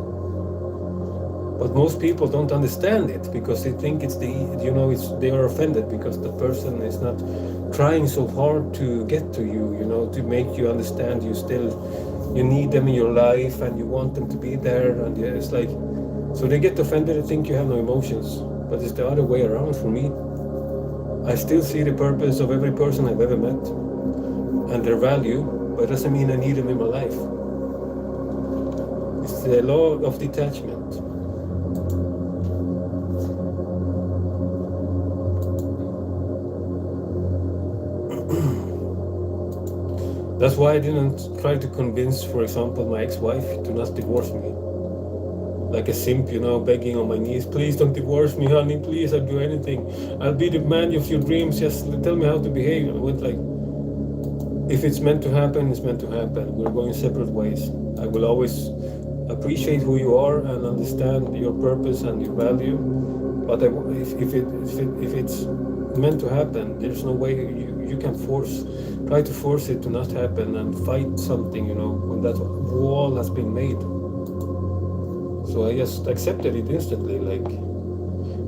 But most people don't understand it, because they think they are offended because the person is not trying so hard to get to you, to make you understand you need them in your life and you want them to be there, and it's like, so they get offended and think you have no emotions. But it's the other way around for me. I still see the purpose of every person I've ever met and their value, but it doesn't mean I need them in my life. It's the law of detachment. That's why I didn't try to convince, for example, my ex-wife to not divorce me. Like a simp, begging on my knees, please don't divorce me, honey, please, I'll do anything. I'll be the man of your dreams, just tell me how to behave. I went like, if it's meant to happen, it's meant to happen. We're going separate ways. I will always appreciate who you are and understand your purpose and your value. But if it's meant to happen, there's no way you can try to force it to not happen and fight something, when that wall has been made. So I just accepted it instantly, like,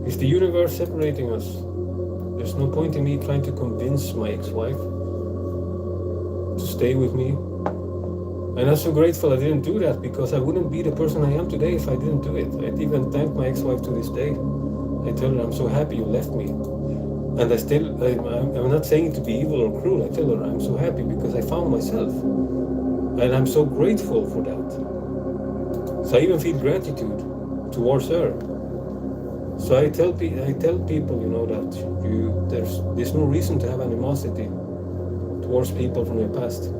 it's the universe separating us. There's no point in me trying to convince my ex-wife. to stay with me. And I'm so grateful I didn't do that, because I wouldn't be the person I am today if I didn't do it. I'd even thank my ex-wife to this day. I tell her, I'm so happy you left me. And I'm not saying it to be evil or cruel. I tell her, I'm so happy because I found myself. And I'm so grateful for that. So I even feel gratitude towards her. So I tell people, that there's no reason to have animosity towards people from your past.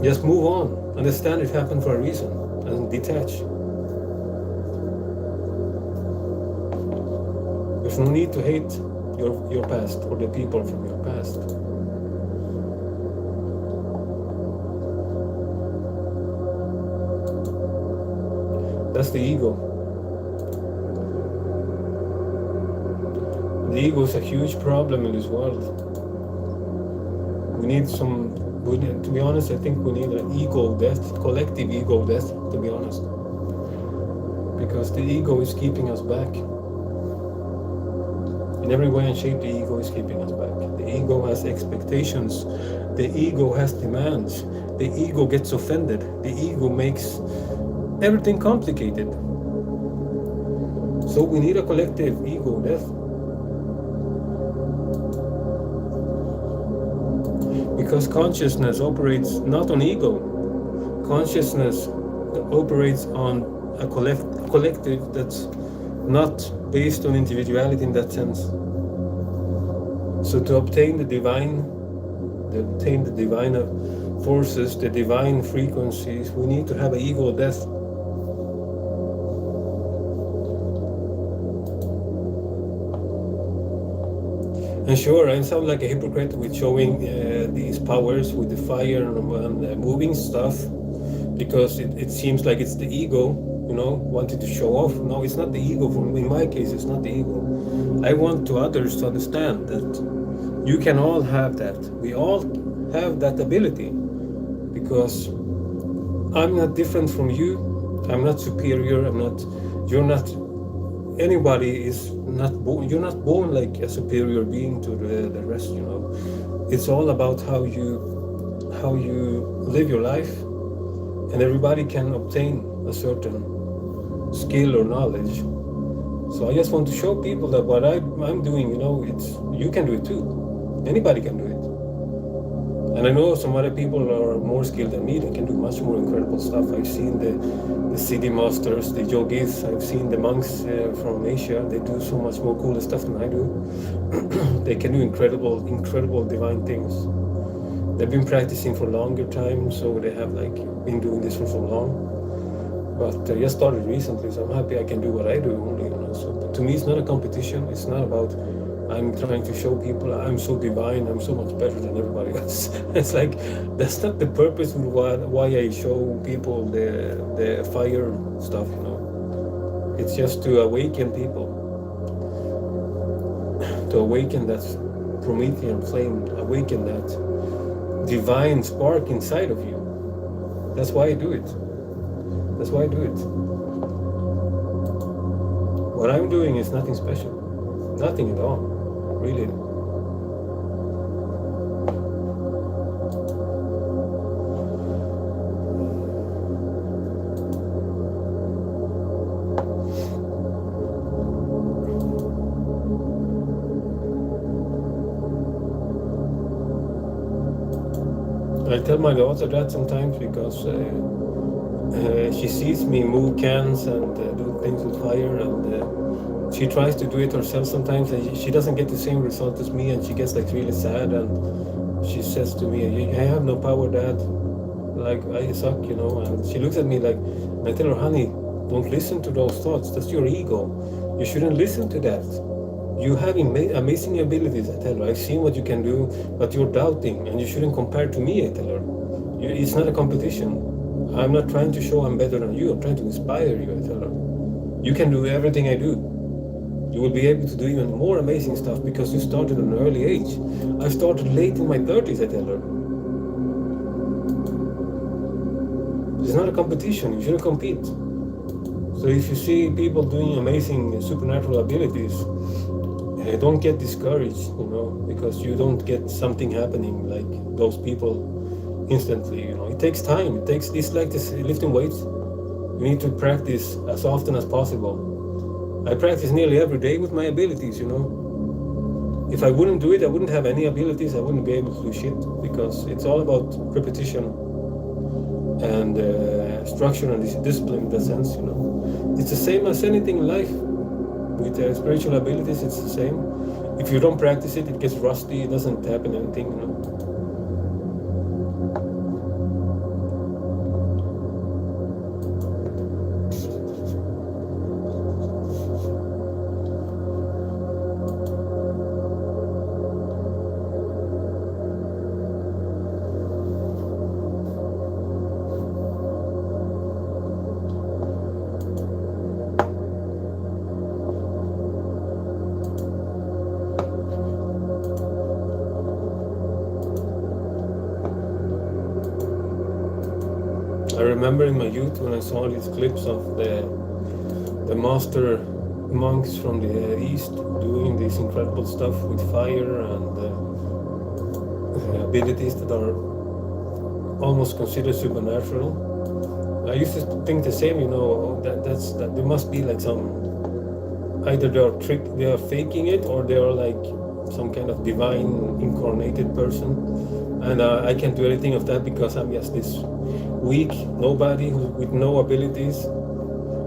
Just move on. Understand it happened for a reason, and detach. There's no need to hate your past or the people from your past. That's the ego. The ego is a huge problem in this world. To be honest, I think we need an ego death, collective ego death, to be honest. Because the ego is keeping us back. In every way and shape, the ego is keeping us back. The ego has expectations. The ego has demands. The ego gets offended. The ego makes everything complicated. So we need a collective ego death. Because consciousness operates not on ego. Consciousness operates on a collective that's not based on individuality in that sense. So to obtain the divine forces, the divine frequencies, we need to have an ego death. And sure, I sound like a hypocrite with showing these powers with the fire and moving stuff, because it seems like it's the ego, wanting to show off. No, it's not the ego. In my case, it's not the ego. I want others to understand that you can all have that. We all have that ability, because I'm not different from you. I'm not superior. You're not. Anybody is not born. You're not born like a superior being to the rest. It's all about how you live your life, and everybody can obtain a certain skill or knowledge. So I just want to show people that what I'm doing, you can do it too. Anybody can do it. And I know some other people are more skilled than me. They can do much more incredible stuff. I've seen the city masters, the yogis. I've seen the monks from Asia. They do so much more cool stuff than I do. They can do incredible divine things. They've been practicing for a longer time, so they have been doing this for so long. But I just started recently, so I'm happy I can do what I do only. So to me, it's not a competition. It's not about I'm trying to show people I'm so divine, I'm so much better than everybody else. It's that's not the purpose of why I show people the fire stuff. It's just to awaken people, to awaken that Promethean flame, awaken that divine spark inside of you. That's why I do it. That's why I do it. What I'm doing is nothing special. Nothing at all, really. I tell my daughter that sometimes because she sees me move cans and do things with fire, and she tries to do it herself sometimes, and she doesn't get the same result as me, and she gets really sad, and she says to me, I have no power, Dad, I suck, and she looks at me and I tell her, honey, don't listen to those thoughts, that's your ego, you shouldn't listen to that. You have amazing abilities, I tell her. I've seen what you can do, but you're doubting, and you shouldn't compare to me, I tell her. It's not a competition. I'm not trying to show I'm better than you. I'm trying to inspire you, I tell her. You can do everything I do. You will be able to do even more amazing stuff because you started at an early age. I started late in my 30s, I tell her. It's not a competition. You shouldn't compete. So if you see people doing amazing supernatural abilities, don't get discouraged, because you don't get something happening like those people instantly. It takes time. It's like this lifting weights. You need to practice as often as possible. I practice nearly every day with my abilities. If I wouldn't do it, I wouldn't have any abilities. I wouldn't be able to do shit, because it's all about repetition and structure and discipline in that sense. It's the same as anything in life. With spiritual abilities, it's the same. If you don't practice it, it gets rusty. It doesn't happen anything. I remember in my youth when I saw these clips of the master monks from the east doing this incredible stuff with fire and abilities that are almost considered supernatural. I used to think the same, that there must be like either they are faking it, or they are like some kind of divine incarnated person, and I can't do anything of that because I'm just this weak nobody with no abilities.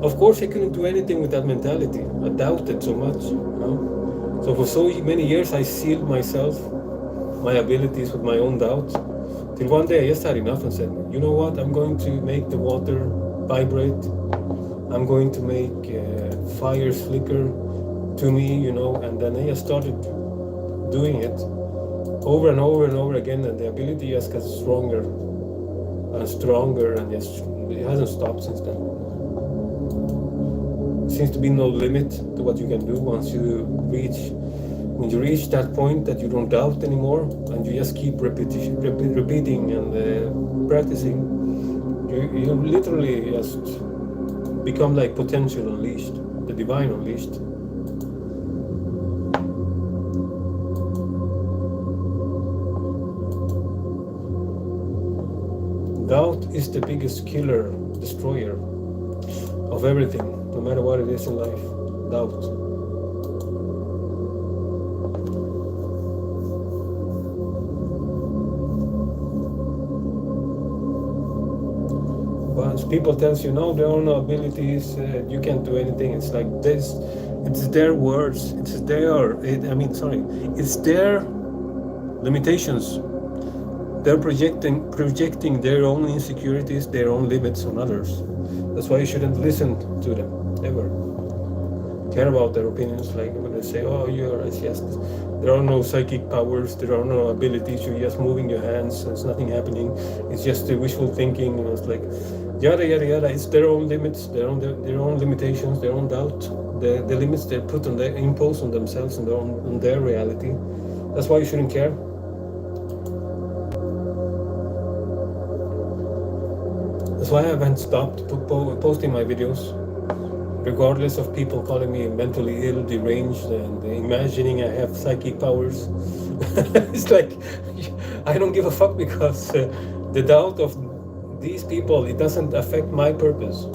Of course I couldn't do anything with that mentality. I doubted so much, so for so many years I sealed myself, my abilities, with my own doubt, till one day I just had enough and said, you know what, I'm going to make the water vibrate. I'm going to make fire flicker to me, and then I just started doing it over and over and over again, and the ability just gets stronger and stronger, and it hasn't stopped since then. There seems to be no limit to what you can do when you reach that point that you don't doubt anymore, and you just keep repeating and practicing. You literally just become like potential unleashed, the divine unleashed. Doubt is the biggest killer, destroyer of everything, no matter what it is in life. Doubt. Once people tells you, no, there are no abilities, you can't do anything, it's like this. It's their words. It's their limitations. They're projecting their own insecurities, their own limits on others. That's why you shouldn't listen to them, ever. Care about their opinions, like when they say, oh, there are no psychic powers, there are no abilities, you're just moving your hands, there's nothing happening, it's just wishful thinking, it's like, yada, yada, yada. It's their own limits, their own limitations, their own doubt, the limits they impose on themselves and on their reality. That's why you shouldn't care. That's why I haven't stopped posting my videos, regardless of people calling me mentally ill, deranged, and imagining I have psychic powers. It's like, I don't give a fuck, because the doubt of these people, it doesn't affect my purpose,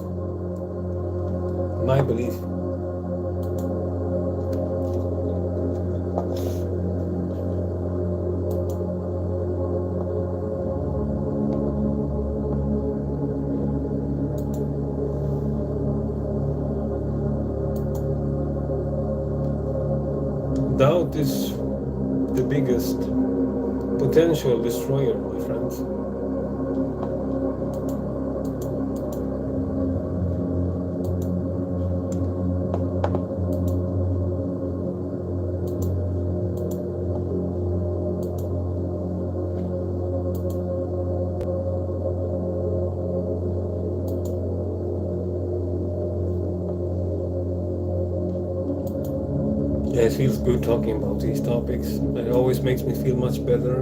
my belief. Doubt is the biggest potential destroyer, my friends. Yeah, it feels good talking about these topics. It always makes me feel much better,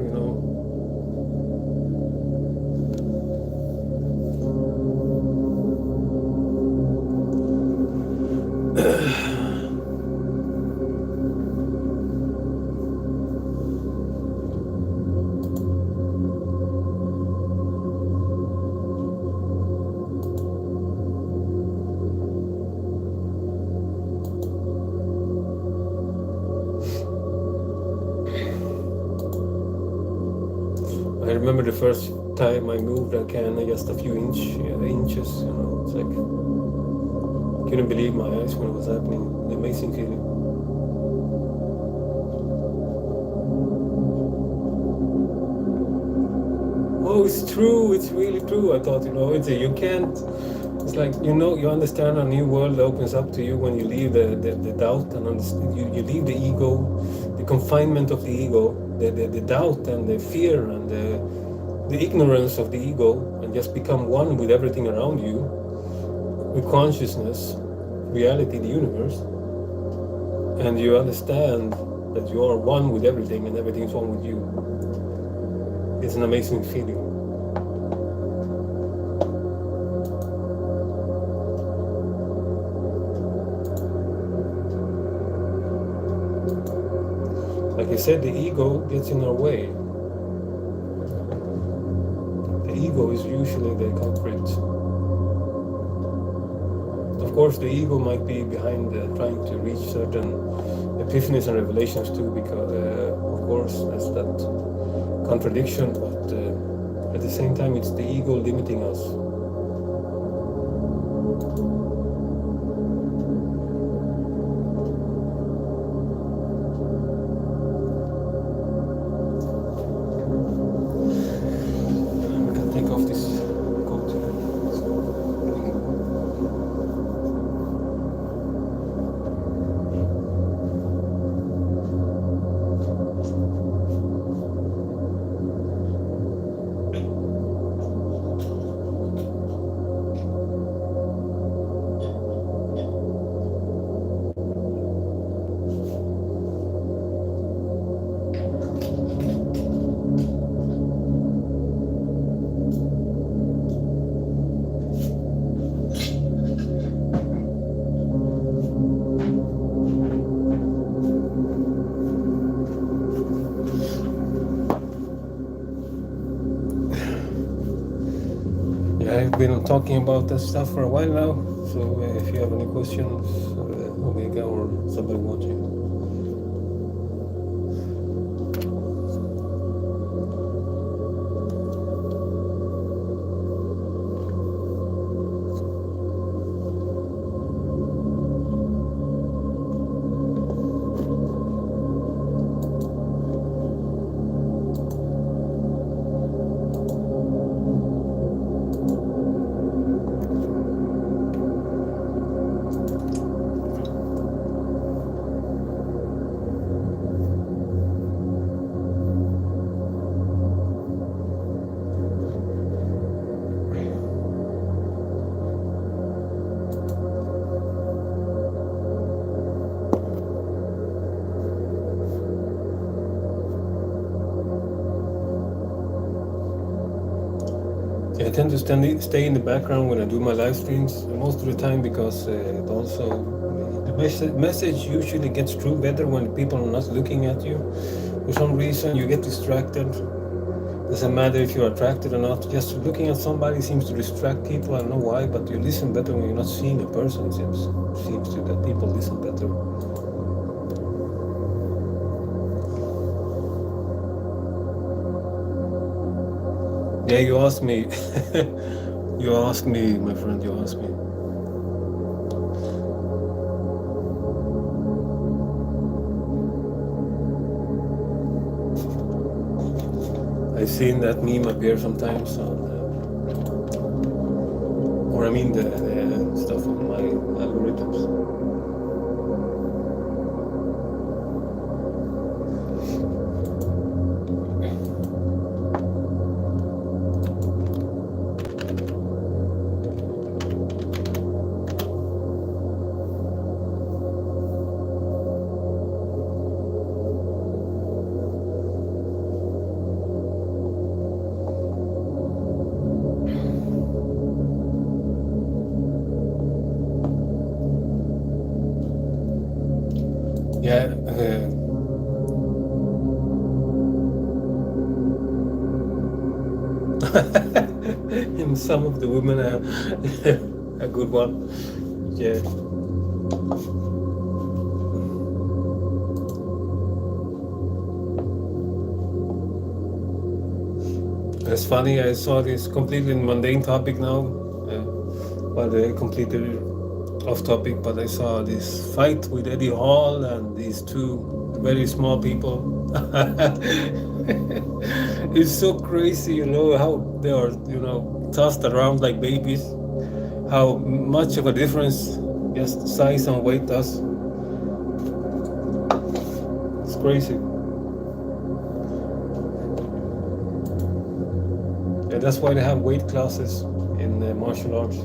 I remember the first time I moved a can just a few inches. It's like couldn't believe my eyes when it was happening. An amazing feeling. Oh, it's true. It's really true. I thought, you can't. It's like you understand a new world opens up to you when you leave the doubt and you leave the ego, the confinement of the ego, the doubt and the fear and the ignorance of the ego, and just become one with everything around you, with consciousness, reality, the universe, and you understand that you are one with everything and everything is one with you. It's an amazing feeling. Like I said, the ego gets in our way. The ego is usually the culprit. Of course, the ego might be behind trying to reach certain epiphanies and revelations too, because of course there's that contradiction, but at the same time it's the ego limiting us. I can take off this coat. Yeah, I've been talking about that stuff for a while now, so if you have any questions, Omega or somebody watching. I tend to stay in the background when I do my live streams most of the time, because it also the message usually gets through better when people are not looking at you. For some reason you get distracted. Doesn't matter if you're attracted or not, just looking at somebody seems to distract people. I don't know why, but you listen better when you're not seeing a person. It seems to that people listen better. Yeah, you asked me. You asked me, my friend, you asked me. I've seen that meme appear sometimes on, or I mean the stuff on my algorithms. Yeah, and some of the women are a good one. Yeah. It's funny, I saw this completely mundane topic now, but completely off topic, but I saw this fight with Eddie Hall and these two very small people. It's so crazy, how they are, tossed around like babies. How much of a difference just size and weight does. It's crazy. Yeah, that's why they have weight classes in martial arts.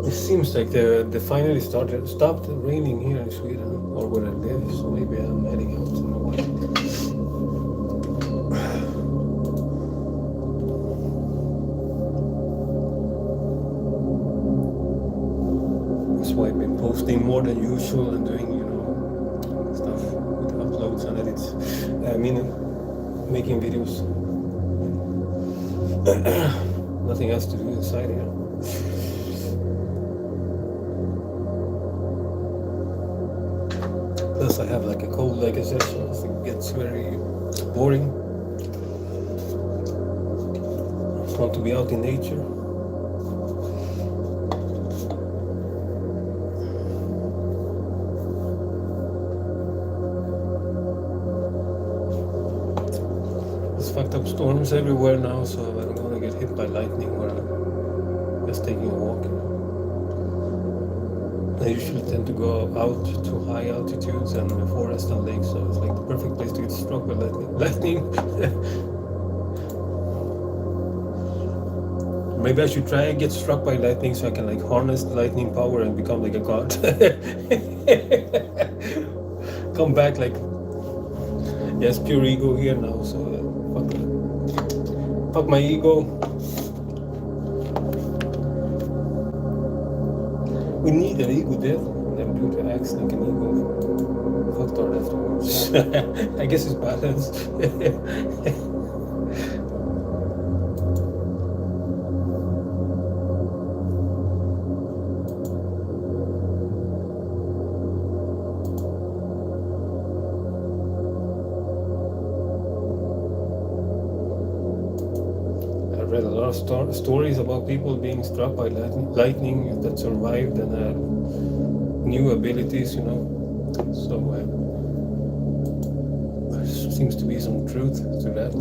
It seems like the finally stopped raining here in Sweden, or where I live. So maybe I'm heading out in a while. That's why I've been posting more than usual and doing, stuff with uploads and edits. I mean, making videos. Nothing else to do inside here. Plus, I have like a cold, like I said, so it gets very boring. I just want to be out in nature. There's fucked up storms everywhere now, so I don't want to get hit by lightning where I'm just taking a walk. I usually tend to go out to high altitudes and forest and lakes, so it's like the perfect place to get struck by lightning. Maybe I should try and get struck by lightning so I can like harness lightning power and become like a god. Come back like, yes, pure ego here now, so fuck my ego. We need an ego death, never do to acts like an ego. Fucked art afterwards. I guess it's balanced. I read a lot of stories about people being struck by lightning that survived and had new abilities, So there seems to be some truth to that.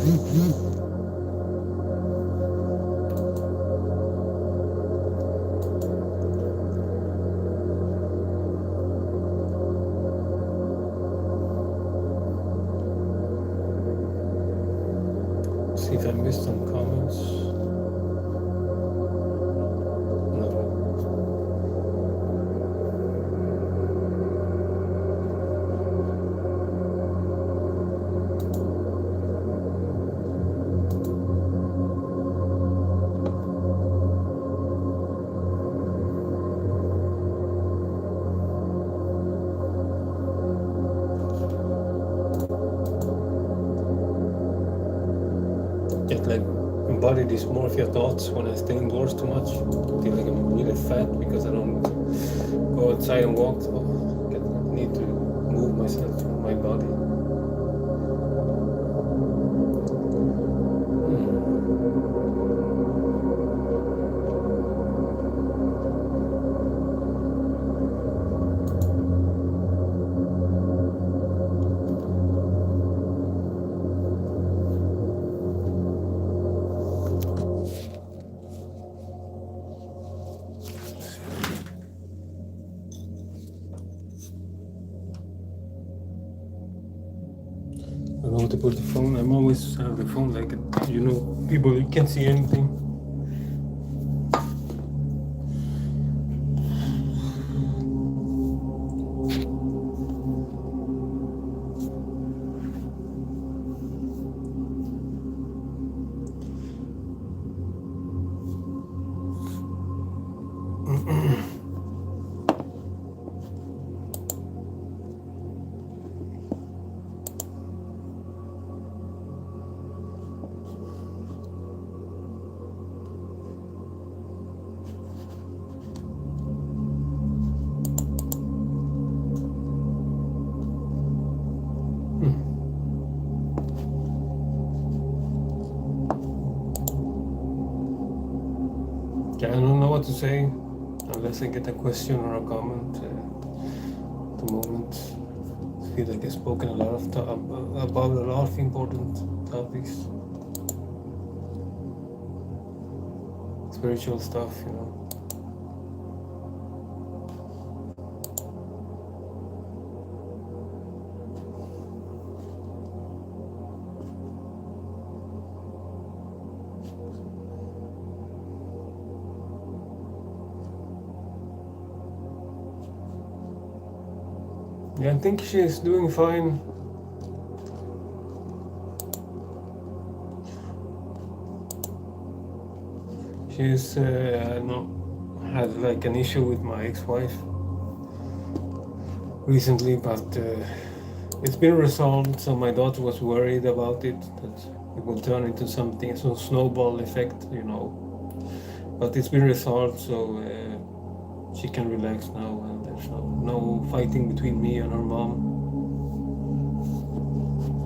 See if I missed some comments. No. Get like embody dysmorphia thoughts when I stay indoors too much. Feel like I'm really fat because I don't go outside and walk. So I need to move myself through my body. I don't know to put the phone. I'm always have the phone like, you know, people you can't see anything. Yeah, I don't know what to say unless I get a question or a comment. At the moment, I feel like I've spoken a lot of about a lot of important topics, spiritual stuff, you know. Yeah, I think she's doing fine. She's had like an issue with my ex-wife recently, but it's been resolved. So my daughter was worried about it, that it will turn into something, some snowball effect, you know. But it's been resolved, so she can relax now, and there's no fighting between me and her mom.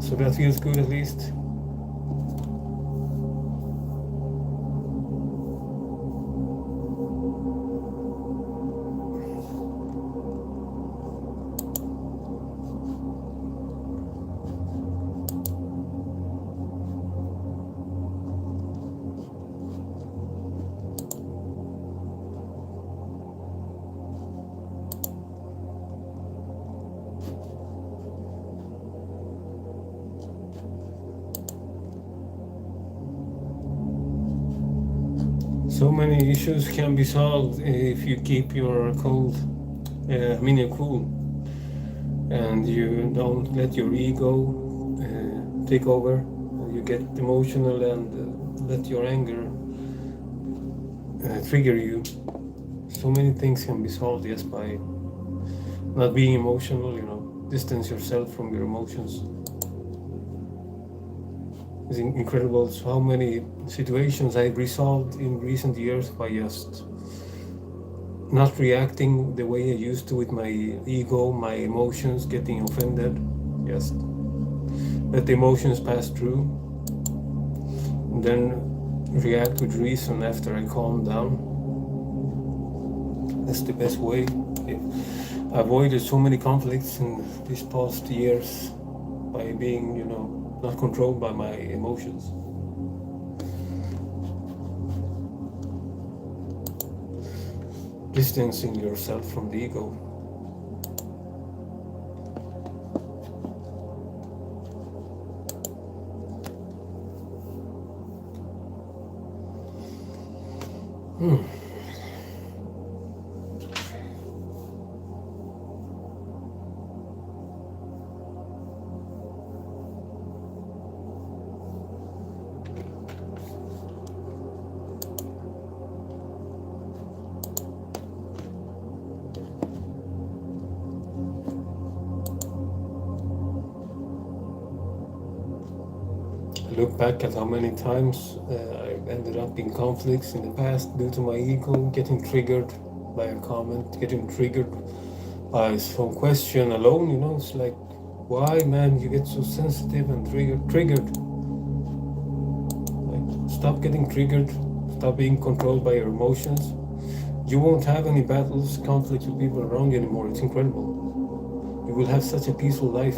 So that feels good at least. So many issues can be solved if you keep your cool, and you don't let your ego take over. You get emotional and let your anger trigger you. So many things can be solved just by not being emotional, you know, distance yourself from your emotions. It's incredible how many situations I've resolved in recent years by just not reacting the way I used to with my ego, my emotions, getting offended. Just let the emotions pass through, and then react with reason after I calm down. That's the best way. I avoided so many conflicts in these past years by being, you know, not controlled by my emotions. Distancing yourself from the ego. Look back at how many times I've ended up in conflicts in the past due to my ego, getting triggered by a comment, getting triggered by some question alone, you know. It's like, why, man, you get so sensitive and triggered? Like, stop getting triggered, stop being controlled by your emotions. You won't have any battles, conflicts with people around you anymore. It's incredible. You will have such a peaceful life.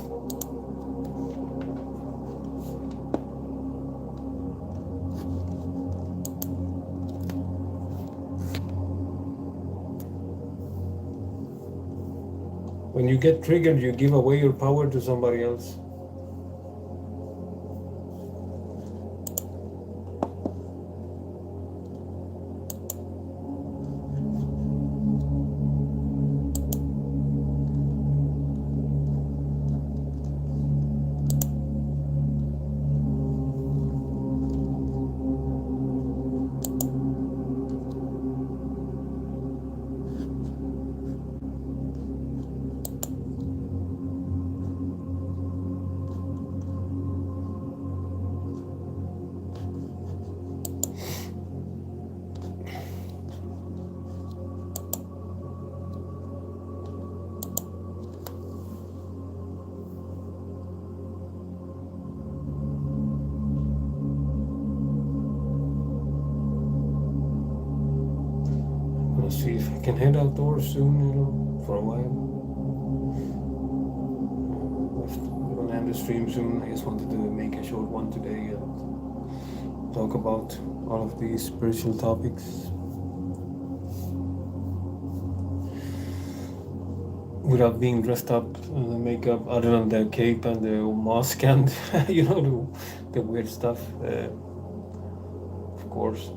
When you get triggered, you give away your power to somebody else. See if I can head outdoors soon, you know, for a while. I'm gonna end the stream soon. I just wanted to make a short one today and talk about all of these spiritual topics. Without being dressed up in the makeup, other than the cape and the mask and, you know, the weird stuff, of course.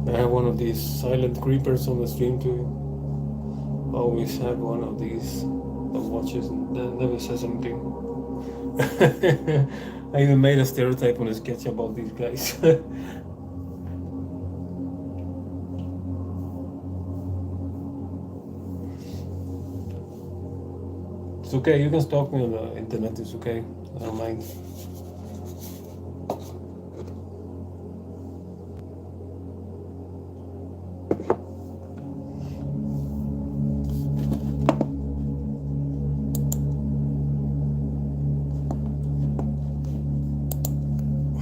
I have one of these silent creepers on the stream too. Always have one of these that watches and never says anything. I even made a stereotype on a sketch about these guys. It's okay, you can stalk me on the internet, it's okay, I don't mind.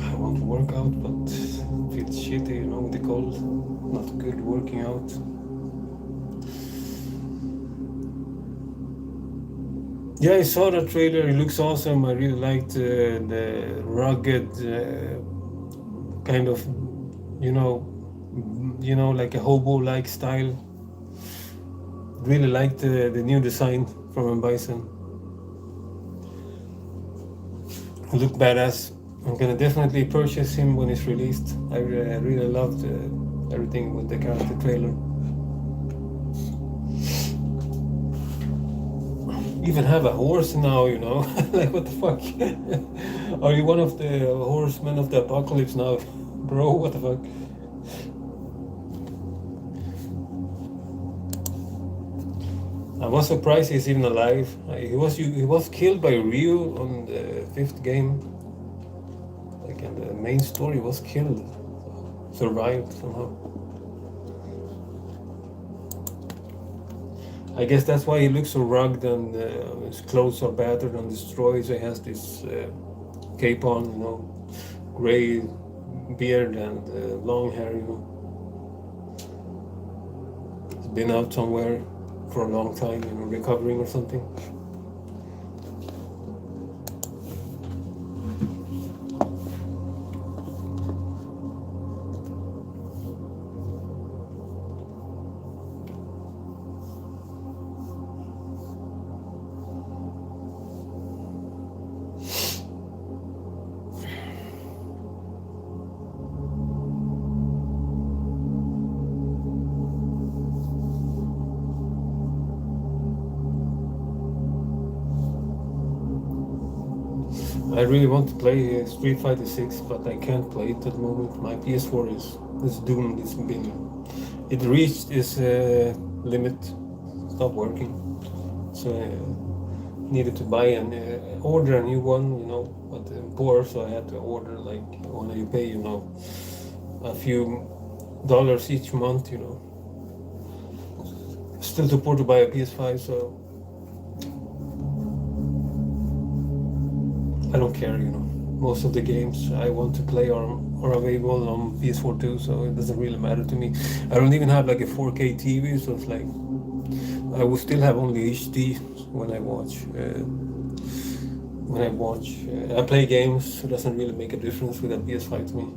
I want to work out, but it feels shitty, you know, with the cold. Not good working out. Yeah, I saw the trailer. It looks awesome. I really liked the rugged kind of, you know, like a hobo-like style. Really liked the new design from M. Bison. It looked badass. I'm gonna definitely purchase him when it's released. I really loved everything with the character trailer. even have a horse now, you know. Like, what the fuck? Are you one of the horsemen of the apocalypse now? Bro, what the fuck? I was surprised he's even alive. He was killed by Ryu on the 5th game. Like, in the main story, was killed. Survived somehow. I guess that's why he looks so rugged and his clothes are battered and destroyed. So he has this cape on, you know, gray beard and long hair, you know. He's been out somewhere for a long time, you know, recovering or something. I really want to play Street Fighter 6, but I can't play it at the moment. My PS4 is doomed. It reached its limit, stopped working. So I needed to buy and order a new one, you know, but I'm poor, so I had to order, like, when you pay, you know, a few dollars each month, you know. Still too poor to buy a PS5, so I don't care, you know. Most of the games I want to play are available on PS4 too, so it doesn't really matter to me. I don't even have like a 4K TV, so it's like I will still have only HD when I watch. I play games, so it doesn't really make a difference with a PS5 to me.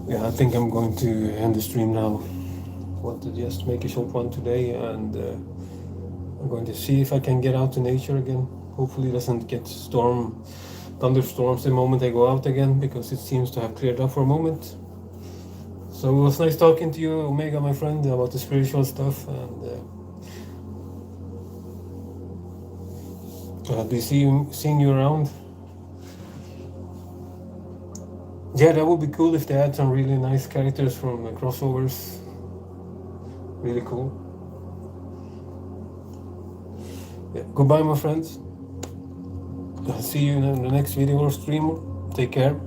Yeah, I think I'm going to end the stream now. Want to just make a short one today, and I'm going to see if I can get out to nature again. Hopefully it doesn't get thunderstorms the moment I go out again, because it seems to have cleared up for a moment. So it was nice talking to you, Omega, my friend, about the spiritual stuff, and I'll be seeing you around. Yeah, that would be cool if they had some really nice characters from crossovers. Really cool. Yeah, goodbye, my friends. I'll see you in the next video or stream. Take care.